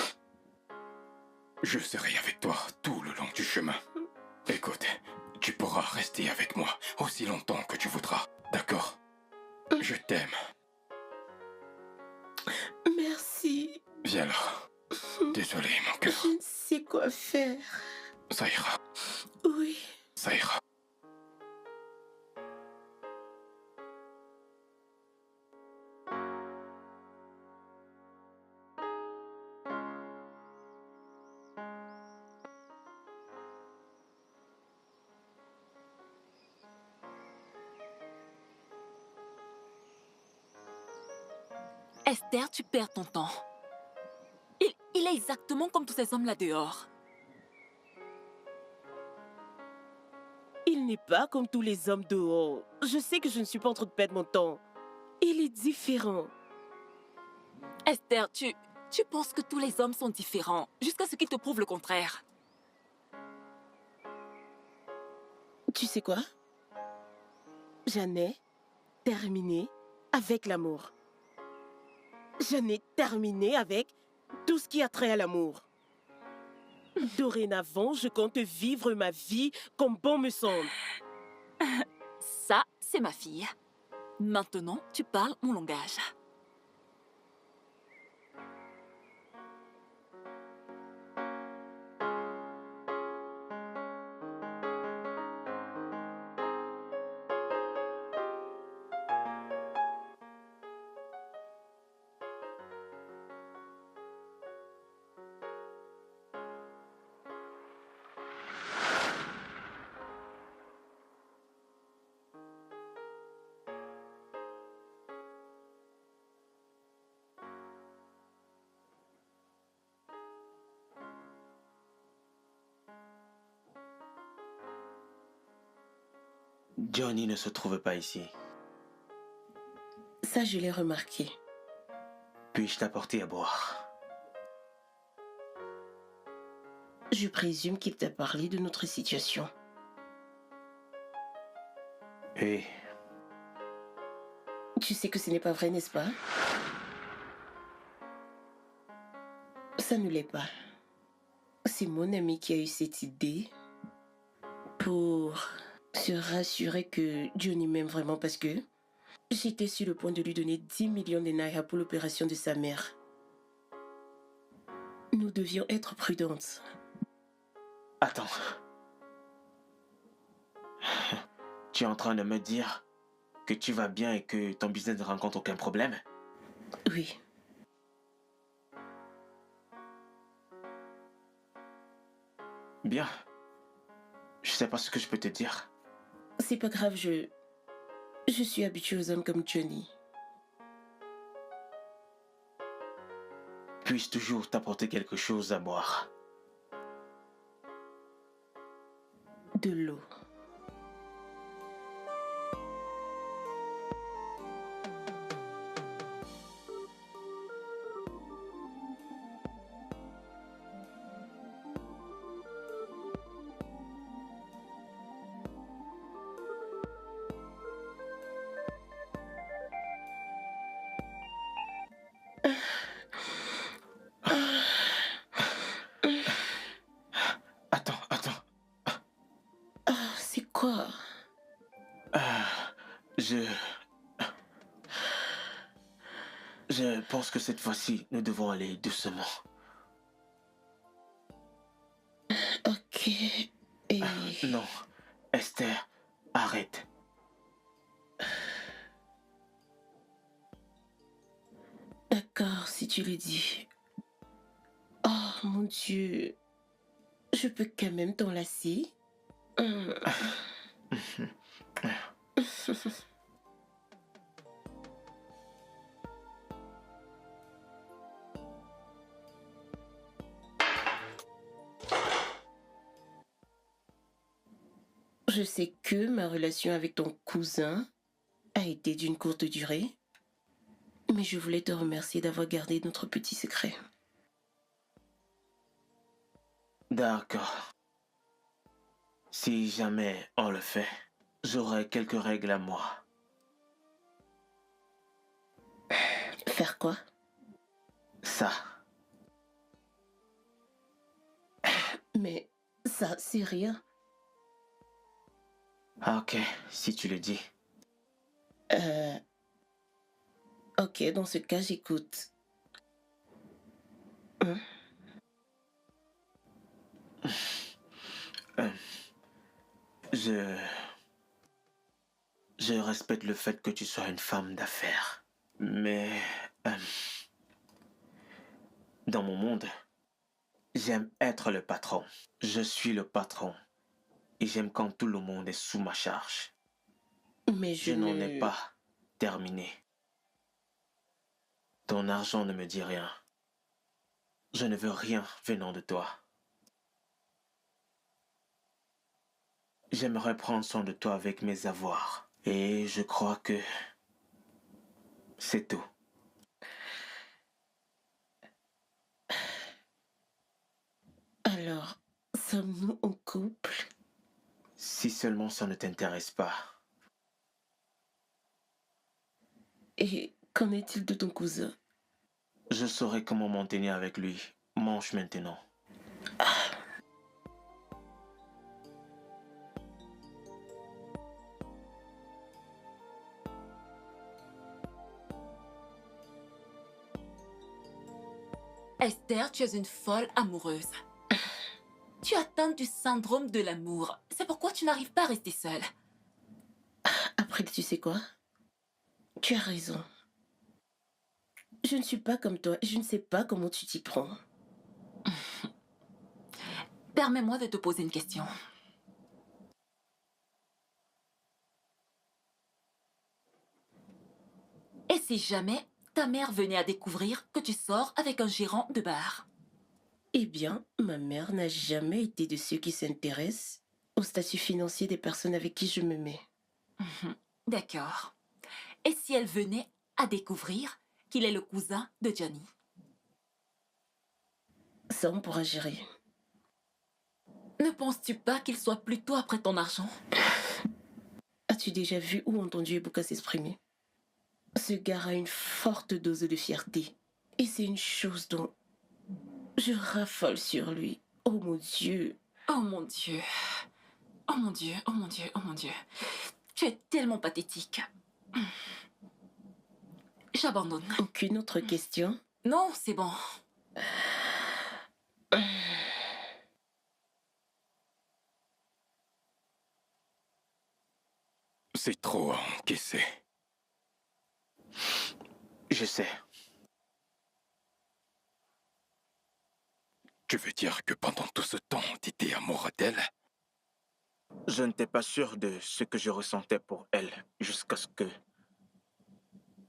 je serai avec toi tout le long du chemin. Écoute, tu pourras rester avec moi aussi longtemps que tu voudras, d'accord? Je t'aime. Merci. Viens là. Désolé, mon cœur. Je ne sais quoi faire. Ça ira, Oui. ça ira. Esther, tu perds ton temps. Il est exactement comme tous ces hommes là dehors. Il n'est pas comme tous les hommes dehors. Je sais que je ne suis pas en train de perdre mon temps. Il est différent. Esther, tu penses que tous les hommes sont différents, jusqu'à ce qu'ils te prouvent le contraire. Tu sais quoi? J'en ai terminé avec l'amour. J'en ai terminé avec tout ce qui a trait à l'amour. Dorénavant, je compte vivre ma vie comme bon me semble. Ça, c'est ma fille. Maintenant, tu parles mon langage. Johnny ne se trouve pas ici. Ça, je l'ai remarqué. Puis-je t'apporter à boire? Je présume qu'il t'a parlé de notre situation. Oui. Tu sais que ce n'est pas vrai, n'est-ce pas? Ça ne l'est pas. C'est mon ami qui a eu cette idée pour se rassurer que Johnny m'aime vraiment parce que j'étais sur le point de lui donner 10 millions de naira pour l'opération de sa mère. Nous devions être prudentes. Attends. Tu es en train de me dire que tu vas bien et que ton business ne rencontre aucun problème? Oui. Bien. Je sais pas ce que je peux te dire. C'est pas grave, je suis habituée aux hommes comme Johnny. Puis-je toujours t'apporter quelque chose à boire? De l'eau. Attends. Ah, c'est quoi? Je pense que cette fois-ci, nous devons aller doucement. Ok. Et... Non, Esther, arrête. D'accord, si tu le dis. Oh mon Dieu. Je peux quand même t'enlacer? Je sais que ma relation avec ton cousin a été d'une courte durée, mais je voulais te remercier d'avoir gardé notre petit secret. D'accord. Si jamais on le fait, j'aurai quelques règles à moi. Faire quoi? Ça. Mais ça, c'est rien. Ah, ok, si tu le dis. Ok, dans ce cas, j'écoute. Je respecte le fait que tu sois une femme d'affaires. Mais... dans mon monde, j'aime être le patron. Je suis le patron. Et j'aime quand tout le monde est sous ma charge. Mais Je n'en ai pas terminé. Ton argent ne me dit rien. Je ne veux rien venant de toi. J'aimerais prendre soin de toi avec mes avoirs. Et je crois que c'est tout. Alors, sommes-nous en couple? Si seulement ça ne t'intéresse pas. Et qu'en est-il de ton cousin? Je saurai comment m'en tenir avec lui. Mange maintenant. Esther, tu es une folle amoureuse. Tu atteins du syndrome de l'amour. C'est pourquoi tu n'arrives pas à rester seule. Après, tu sais quoi? Tu as raison. Je ne suis pas comme toi. Je ne sais pas comment tu t'y prends. Permets-moi de te poser une question. Et si jamais ta mère venait à découvrir que tu sors avec un gérant de bar? Eh bien, ma mère n'a jamais été de ceux qui s'intéressent au statut financier des personnes avec qui je me mets. D'accord. Et si elle venait à découvrir qu'il est le cousin de Johnny? Ça, on pourra gérer. Ne penses-tu pas qu'il soit plutôt après ton argent? As-tu déjà vu ou entendu Ebuka s'exprimer? Ce gars a une forte dose de fierté. Et c'est une chose dont je raffole sur lui. Oh mon Dieu. Oh mon Dieu. Oh mon Dieu, oh mon Dieu, oh mon Dieu. Tu es tellement pathétique. J'abandonne. Aucune autre question? Non, c'est bon. C'est trop à encaisser. Je sais. Tu veux dire que pendant tout ce temps, t'étais amoureux d'elle? Je n'étais pas sûr de ce que je ressentais pour elle jusqu'à ce que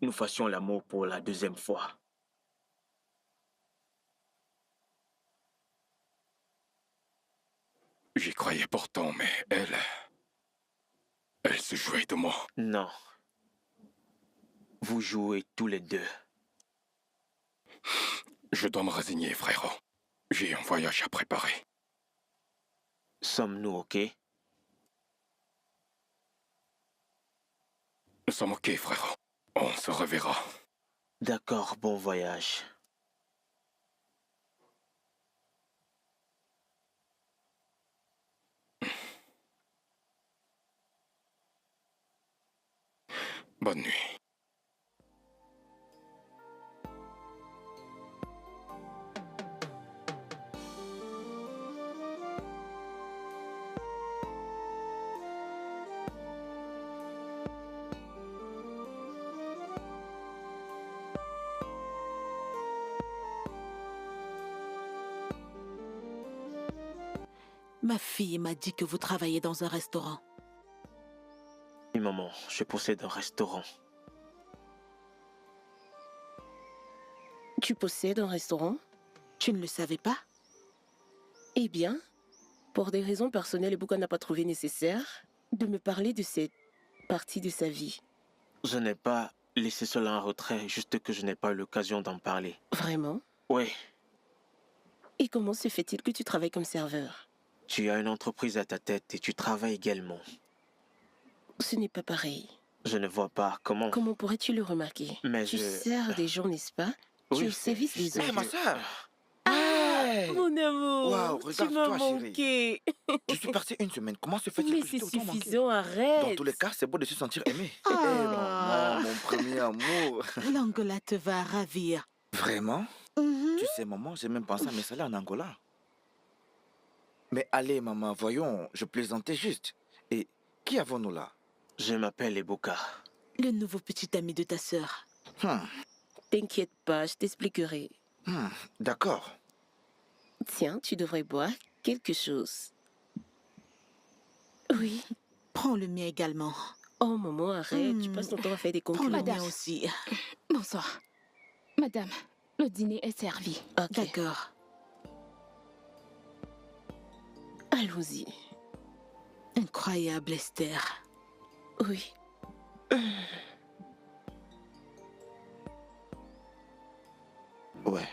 nous fassions l'amour pour la deuxième fois. J'y croyais pourtant, mais elle... Elle se jouait de moi. Non. Vous jouez tous les deux. Je dois me résigner, frérot. J'ai un voyage à préparer. Sommes-nous OK? Nous sommes OK, frérot. On se reverra. D'accord, bon voyage. Bonne nuit. Ma fille m'a dit que vous travaillez dans un restaurant. Oui, maman, je possède un restaurant. Tu possèdes un restaurant? Tu ne le savais pas? Eh bien, pour des raisons personnelles, Ebuka n'a pas trouvé nécessaire de me parler de cette partie de sa vie. Je n'ai pas laissé cela en retrait, juste que je n'ai pas eu l'occasion d'en parler. Vraiment? Oui, Et comment se fait-il que tu travailles comme serveur? tu as une entreprise à ta tête et tu travailles également. Ce n'est pas pareil. Je ne vois pas comment... Comment pourrais-tu le remarquer? Mais tu je... sers des gens, n'est-ce pas? Tu es Oui, au service des c'est- autres. Hé, ma soeur! Mon amour, Waouh, tu m'as regarde-toi, manqué. Je suis parti une semaine. Comment se fait-il Mais que je c'est t'ai autant manqué? suffisant, arrête. Dans tous les cas, c'est beau de se sentir aimé. Eh, Ah. maman, mon premier amour. L'Angola te va ravir. Vraiment? Mhm. Tu sais, maman, j'ai même pensé à m'installer en Angola. Mais allez, maman, voyons, je plaisantais juste. Et qui avons-nous là? Je m'appelle Ebuka. Le nouveau petit ami de ta sœur. T'inquiète pas, je t'expliquerai. D'accord. Tiens, tu devrais boire quelque chose. Oui. Prends le mien également. Oh, maman, arrête. Tu passes ton temps à faire des Prends le conclusions. mien aussi. Bonsoir. Madame, le dîner est servi. Ok, D'accord. allons-y. Incroyable, Esther. Oui. Ouais.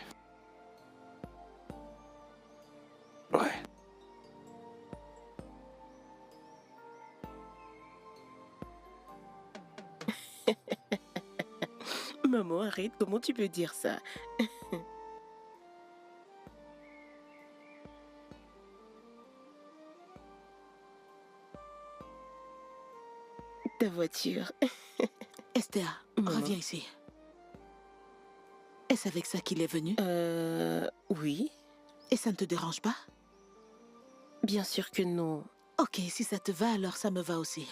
Ouais. Maman, arrête, comment tu peux dire ça? Ta voiture. Esther, Maman. reviens ici. Est-ce avec ça qu'il est venu? Oui. Et ça ne te dérange pas? Bien sûr que non. Ok, si ça te va, alors ça me va aussi.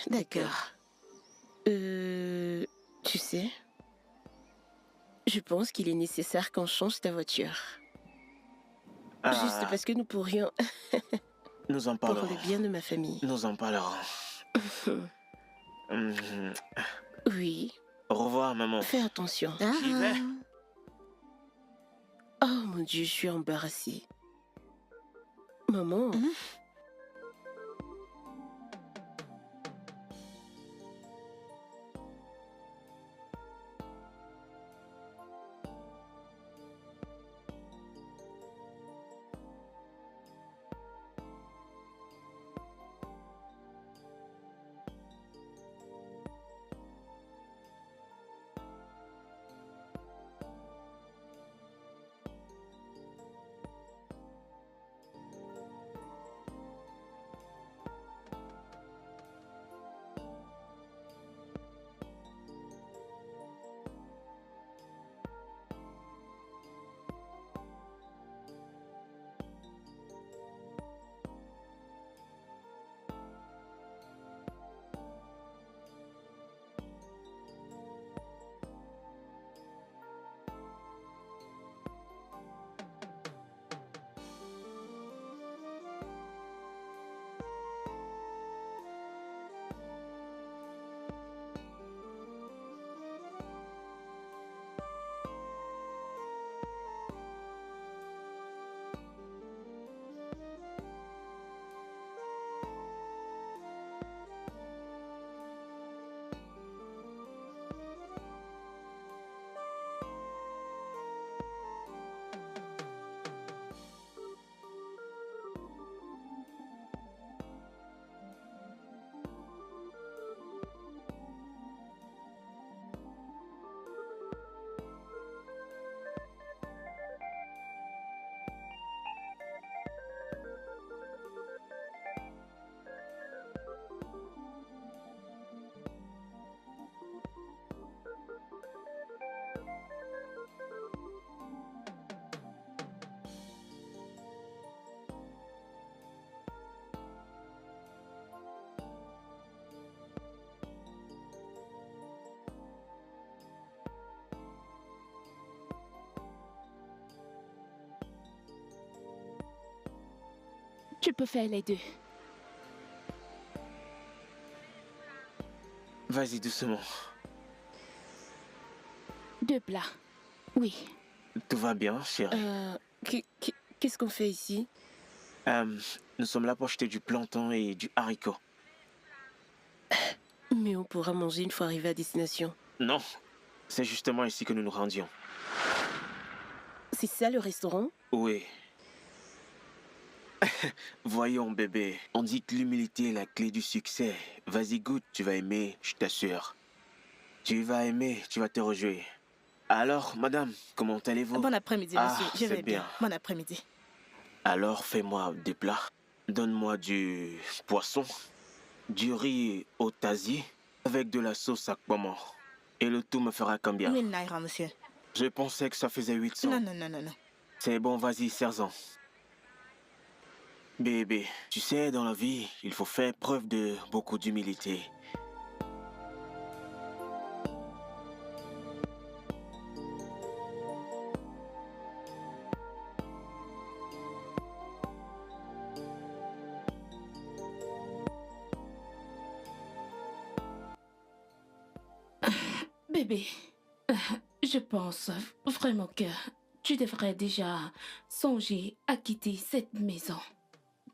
D'accord. Tu sais, je pense qu'il est nécessaire qu'on change ta voiture. Juste parce que nous pourrions, Nous en pour parlerons. le bien de ma famille. Nous en parlerons. Oui, Au revoir, maman. fais attention. J'y vais. Oh mon Dieu, je suis embarrassée. Maman, Tu peux faire les deux. Vas-y, doucement. 2 plats. Oui. Tout va bien, chérie. qu'est-ce qu'on fait ici? Nous sommes là pour acheter du plantain et du haricot. Mais on pourra manger une fois arrivé à destination. Non, c'est justement ici que nous nous rendions. C'est ça le restaurant? Oui. Voyons, bébé, on dit que l'humilité est la clé du succès. Vas-y, goûte, tu vas aimer, je t'assure. Tu vas aimer, tu vas te réjouir. Alors, madame, comment allez-vous? Bon après-midi, Ah, monsieur. Je c'est vais bien. bien. Bon après-midi. Alors, fais-moi des plats. Donne-moi du poisson, du riz au tasier, avec de la sauce à poireaux. Et le tout me fera combien? 1000 naira, monsieur. Je pensais que ça faisait 800. Non, non, non, non, non. C'est bon, vas-y, serre-en. Bébé, tu sais, dans la vie, il faut faire preuve de beaucoup d'humilité. Bébé, je pense vraiment que tu devrais déjà songer à quitter cette maison.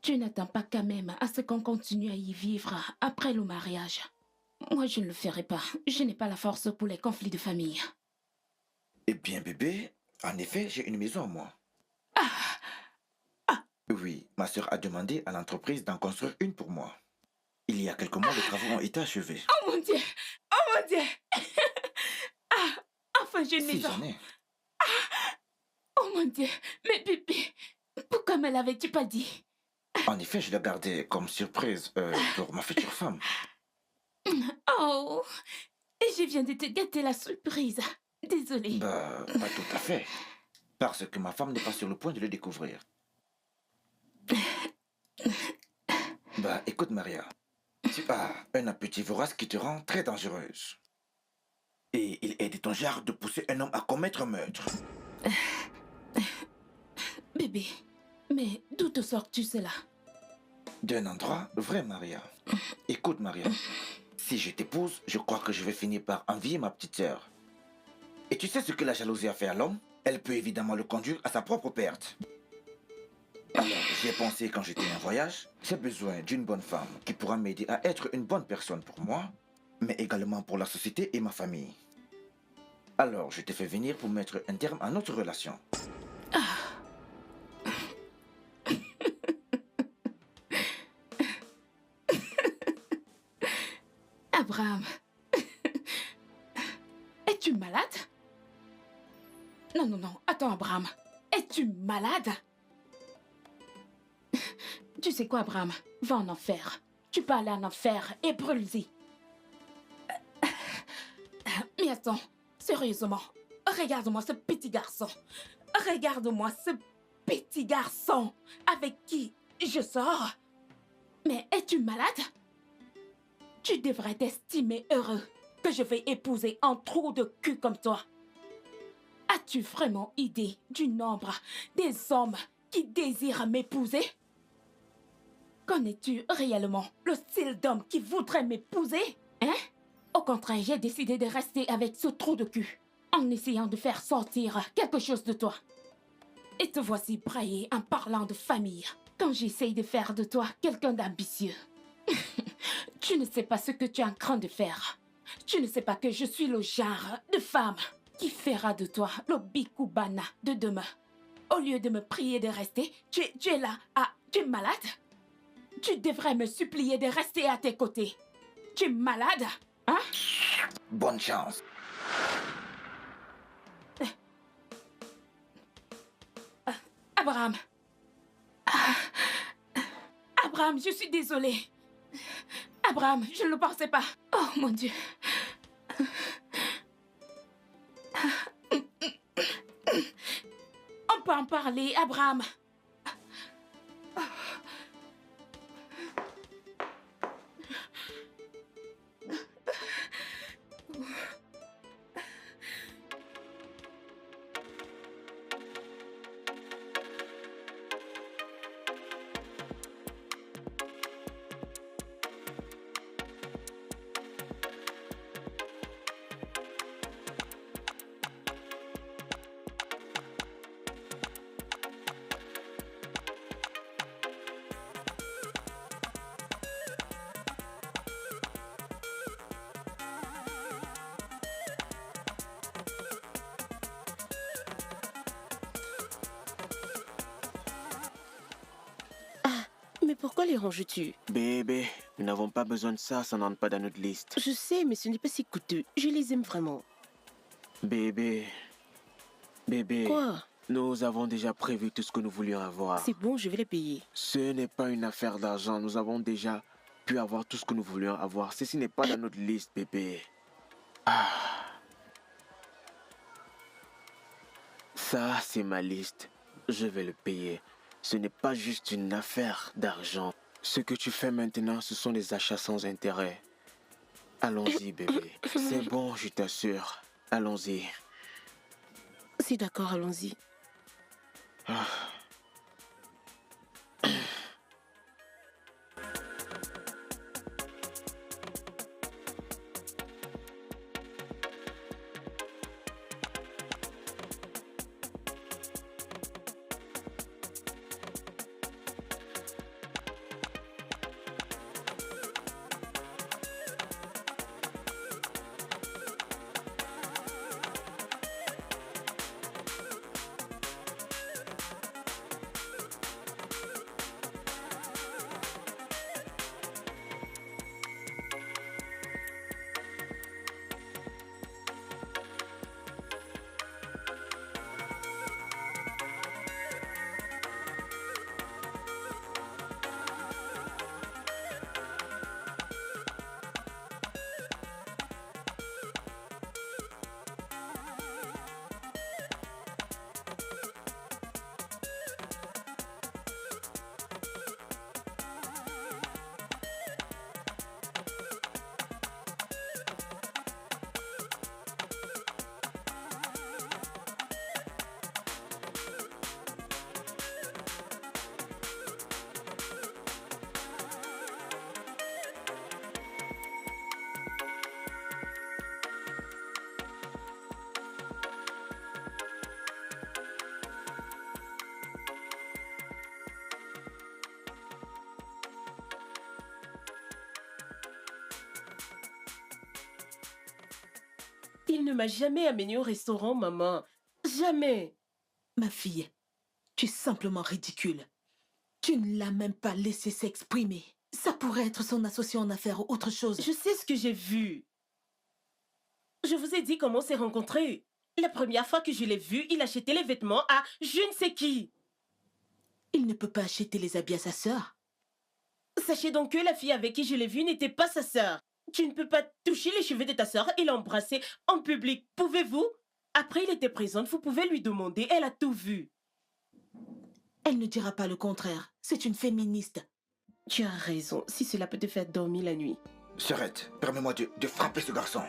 Tu n'attends pas quand même à ce qu'on continue à y vivre après le mariage. Moi, je ne le ferai pas. Je n'ai pas la force pour les conflits de famille. Eh bien, bébé, en effet, j'ai une maison à moi. Oui, ma sœur a demandé à l'entreprise d'en construire une pour moi. Il y a quelques mois, les travaux ont été achevés. Oh mon Dieu! Oh mon Dieu! Ah, enfin, j'ai une Si, maison. j'en ai. Oh mon Dieu! Mais Bibi, pourquoi me l'avais-tu pas dit? En effet, je l'ai gardé comme surprise pour ma future femme. Oh! Et je viens de te gâter la surprise. Désolée. Bah, pas tout à fait. Parce que ma femme n'est pas sur le point de le découvrir. Bah, écoute, Maria. Tu as un appétit vorace qui te rend très dangereuse. Et il est de ton genre de pousser un homme à commettre un meurtre. Bébé, mais d'où te sors-tu cela? D'un endroit vrai, Maria. Écoute, Maria. Si je t'épouse, je crois que je vais finir par envier ma petite sœur. Et tu sais ce que la jalousie a fait à l'homme? Elle peut évidemment le conduire à sa propre perte. Alors, j'ai pensé quand j'étais en voyage, j'ai besoin d'une bonne femme qui pourra m'aider à être une bonne personne pour moi, mais également pour la société et ma famille. Alors, je t'ai fait venir pour mettre un terme à notre relation. Abraham, es-tu malade? Non, non, non. Attends, Abraham. Es-tu malade? Tu sais quoi, Abraham? Va en enfer. Tu peux aller en enfer et brûle-y. Mais attends, sérieusement, regarde-moi ce petit garçon. Regarde-moi ce petit garçon avec qui je sors. Mais es-tu malade? Tu devrais t'estimer heureux que je vais épouser un trou de cul comme toi. As-tu vraiment idée du nombre des hommes qui désirent m'épouser? Connais-tu réellement le style d'homme qui voudrait m'épouser? Hein? Au contraire, j'ai décidé de rester avec ce trou de cul en essayant de faire sortir quelque chose de toi. Et te voici braillé en parlant de famille quand j'essaye de faire de toi quelqu'un d'ambitieux. Tu ne sais pas ce que tu es en train de faire. Tu ne sais pas que je suis le genre de femme qui fera de toi le bikubana de demain. Au lieu de me prier de rester, tu es là. Ah, tu es malade? Tu devrais me supplier de rester à tes côtés. Tu es malade? Hein? Bonne chance. Abraham. Abraham, je suis désolée. Abraham, je ne le pensais pas. Oh mon Dieu. On peut en parler, Abraham. Mais pourquoi les ranges-tu? Bébé, nous n'avons pas besoin de ça, ça n'entre pas dans notre liste. Je sais, mais ce n'est pas si coûteux. Je les aime vraiment. Bébé, Quoi? nous avons déjà prévu tout ce que nous voulions avoir. C'est bon, je vais les payer. Ce n'est pas une affaire d'argent, nous avons déjà pu avoir tout ce que nous voulions avoir. Ceci n'est pas dans notre liste, bébé. Ça, c'est ma liste. Je vais le payer. Ce n'est pas juste une affaire d'argent. Ce que tu fais maintenant, ce sont des achats sans intérêt. Allons-y, bébé. C'est bon, je t'assure. Allons-y. C'est d'accord, allons-y. Il ne m'a jamais amené au restaurant, maman. Jamais. Ma fille, tu es simplement ridicule. Tu ne l'as même pas laissé s'exprimer. Ça pourrait être son associé en affaires ou autre chose. Je sais ce que j'ai vu. Je vous ai dit comment on s'est rencontrés. La première fois que je l'ai vu, il achetait les vêtements à je ne sais qui. Il ne peut pas acheter les habits à sa sœur. Sachez donc que la fille avec qui je l'ai vu n'était pas sa sœur. Tu ne peux pas toucher les cheveux de ta sœur et l'embrasser en public. Pouvez-vous? Après, il était présente, vous pouvez lui demander. Elle a tout vu. Elle ne dira pas le contraire. C'est une féministe. Tu as raison, si cela peut te faire dormir la nuit. Sœurette, permets-moi de frapper ce garçon.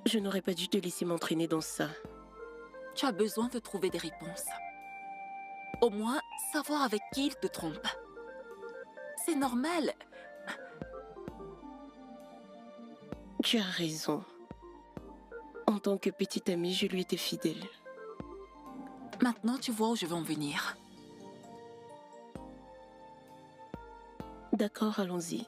Je n'aurais pas dû te laisser m'entraîner dans ça. Tu as besoin de trouver des réponses. Au moins, savoir avec qui il te trompe. C'est normal. Tu as raison. En tant que petite amie, je lui étais fidèle. Maintenant, tu vois où je veux en venir. D'accord, allons-y.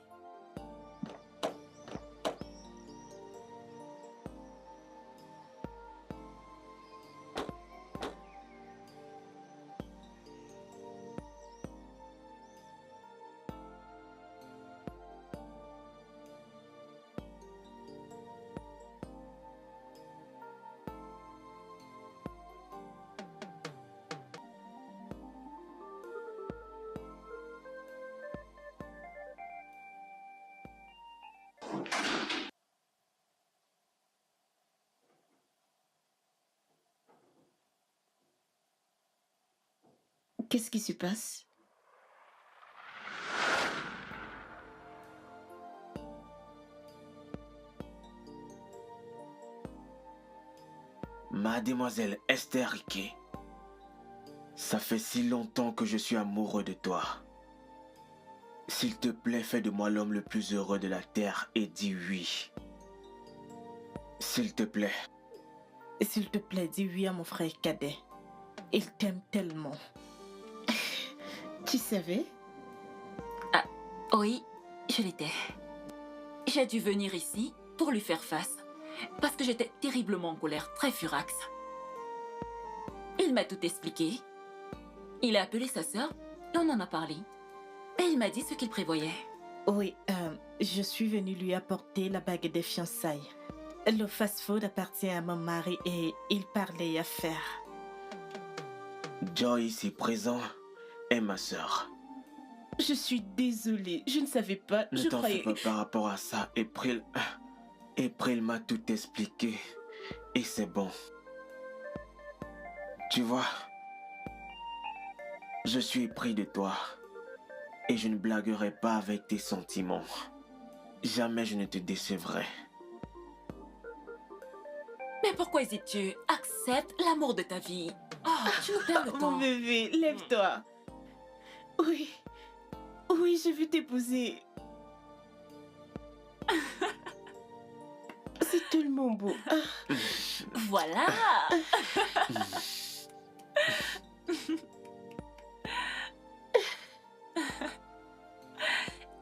Qu'est-ce qui se passe? Mademoiselle Esther Riquet, ça fait si longtemps que je suis amoureux de toi. S'il te plaît, fais de moi l'homme le plus heureux de la terre et dis oui. S'il te plaît. S'il te plaît, dis oui à mon frère cadet. Il t'aime tellement. Tu savais? Ah, oui, je l'étais. J'ai dû venir ici pour lui faire face. Parce que j'étais terriblement en colère, très furax. Il m'a tout expliqué. Il a appelé sa sœur et on en a parlé. Et il m'a dit ce qu'il prévoyait. Oui, je suis venue lui apporter la bague des fiançailles. Le fast-food appartient à mon mari et il parlait affaires. Joy ici présent est ma sœur. Je suis désolée, je ne savais pas. Ne Je t'en croyais... fais pas par rapport à ça. April m'a tout expliqué. Et c'est bon. Tu vois, je suis épris de toi. Et je ne blaguerai pas avec tes sentiments. Jamais je ne te décevrai. Mais pourquoi hésites-tu? Accepte l'amour de ta vie. Oh, tu nous perds le temps. Mon bébé, lève-toi. Oui, oui, je veux t'épouser. C'est tellement beau. Ah. Voilà.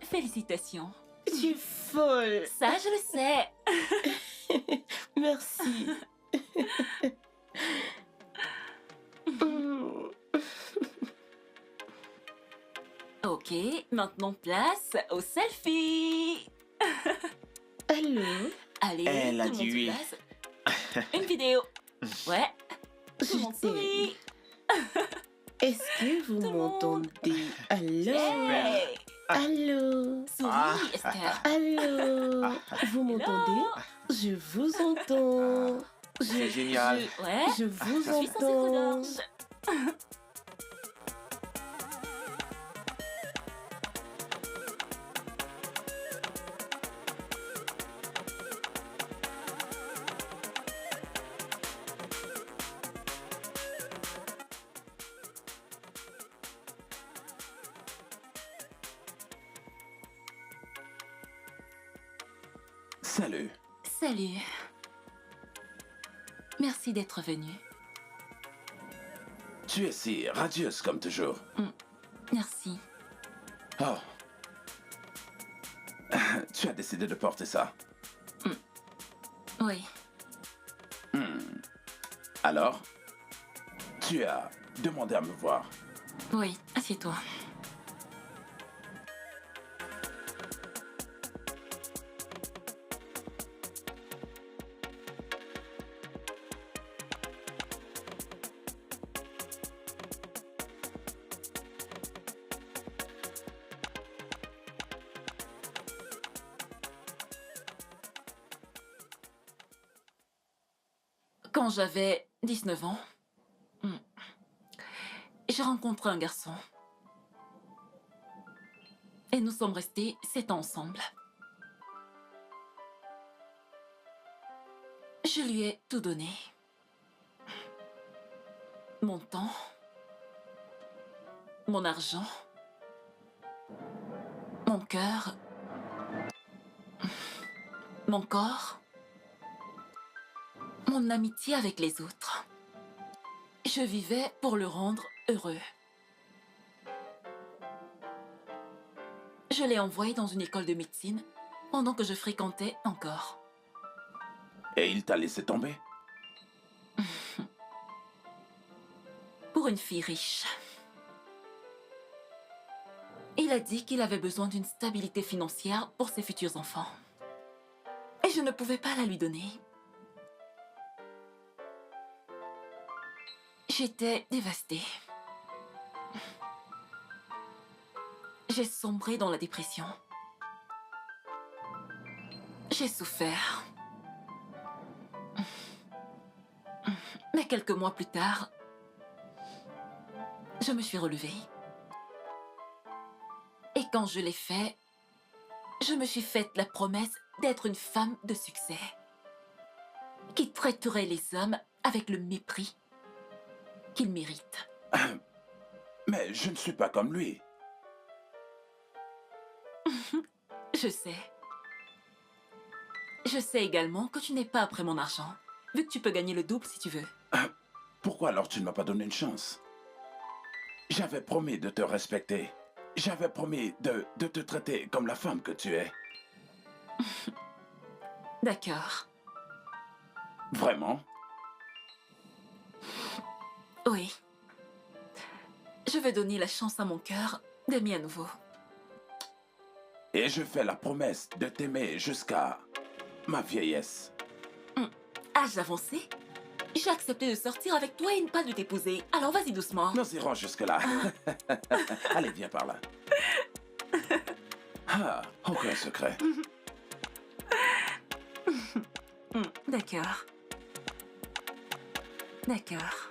Félicitations. Tu es folle. Ça, je le sais. Merci. Ok, maintenant place au selfie. Allô? Allez, Elle a tout le dit monde se oui. place. Une vidéo. Ouais. Tout le monde Je sourit. Est-ce que vous Tout le monde. m'entendez? Allô? Hey. Allô? Souris, Esther. Allô? Vous m'entendez? Je vous entends. C'est génial. Ouais. Je vous Je suis censée entends. d'orge. Salut. Salut. Merci d'être venu. Tu es si radieuse comme toujours. Merci. Oh. Tu as décidé de porter ça. Oui. Alors, tu as demandé à me voir. Oui, assieds-toi. Quand j'avais 19 ans, j'ai rencontré un garçon. Et nous sommes restés 7 ans ensemble. Je lui ai tout donné. Mon temps, mon argent, mon cœur, mon corps, mon amitié avec les autres. Je vivais pour le rendre heureux. Je l'ai envoyé dans une école de médecine pendant que je fréquentais encore. Et il t'a laissé tomber? Pour une fille riche. Il a dit qu'il avait besoin d'une stabilité financière pour ses futurs enfants. Et je ne pouvais pas la lui donner. J'étais dévastée. J'ai sombré dans la dépression. J'ai souffert. Mais quelques mois plus tard, je me suis relevée. Et quand je l'ai fait, je me suis faite la promesse d'être une femme de succès, qui traiterait les hommes avec le mépris qu'ils méritent. Mais je ne suis pas comme lui. Je sais. Je sais également que tu n'es pas après mon argent, vu que tu peux gagner le double si tu veux. Pourquoi alors tu ne m'as pas donné une chance? J'avais promis de te respecter. J'avais promis de te traiter comme la femme que tu es. D'accord. Vraiment? Oui. Je vais donner la chance à mon cœur d'aimer à nouveau. Et je fais la promesse de t'aimer jusqu'à ma vieillesse. Âge avancé, j'ai accepté de sortir avec toi et pas de t'épouser. Alors vas-y doucement. Nous irons jusque-là. Allez, viens par là. Ah, aucun secret. D'accord. D'accord.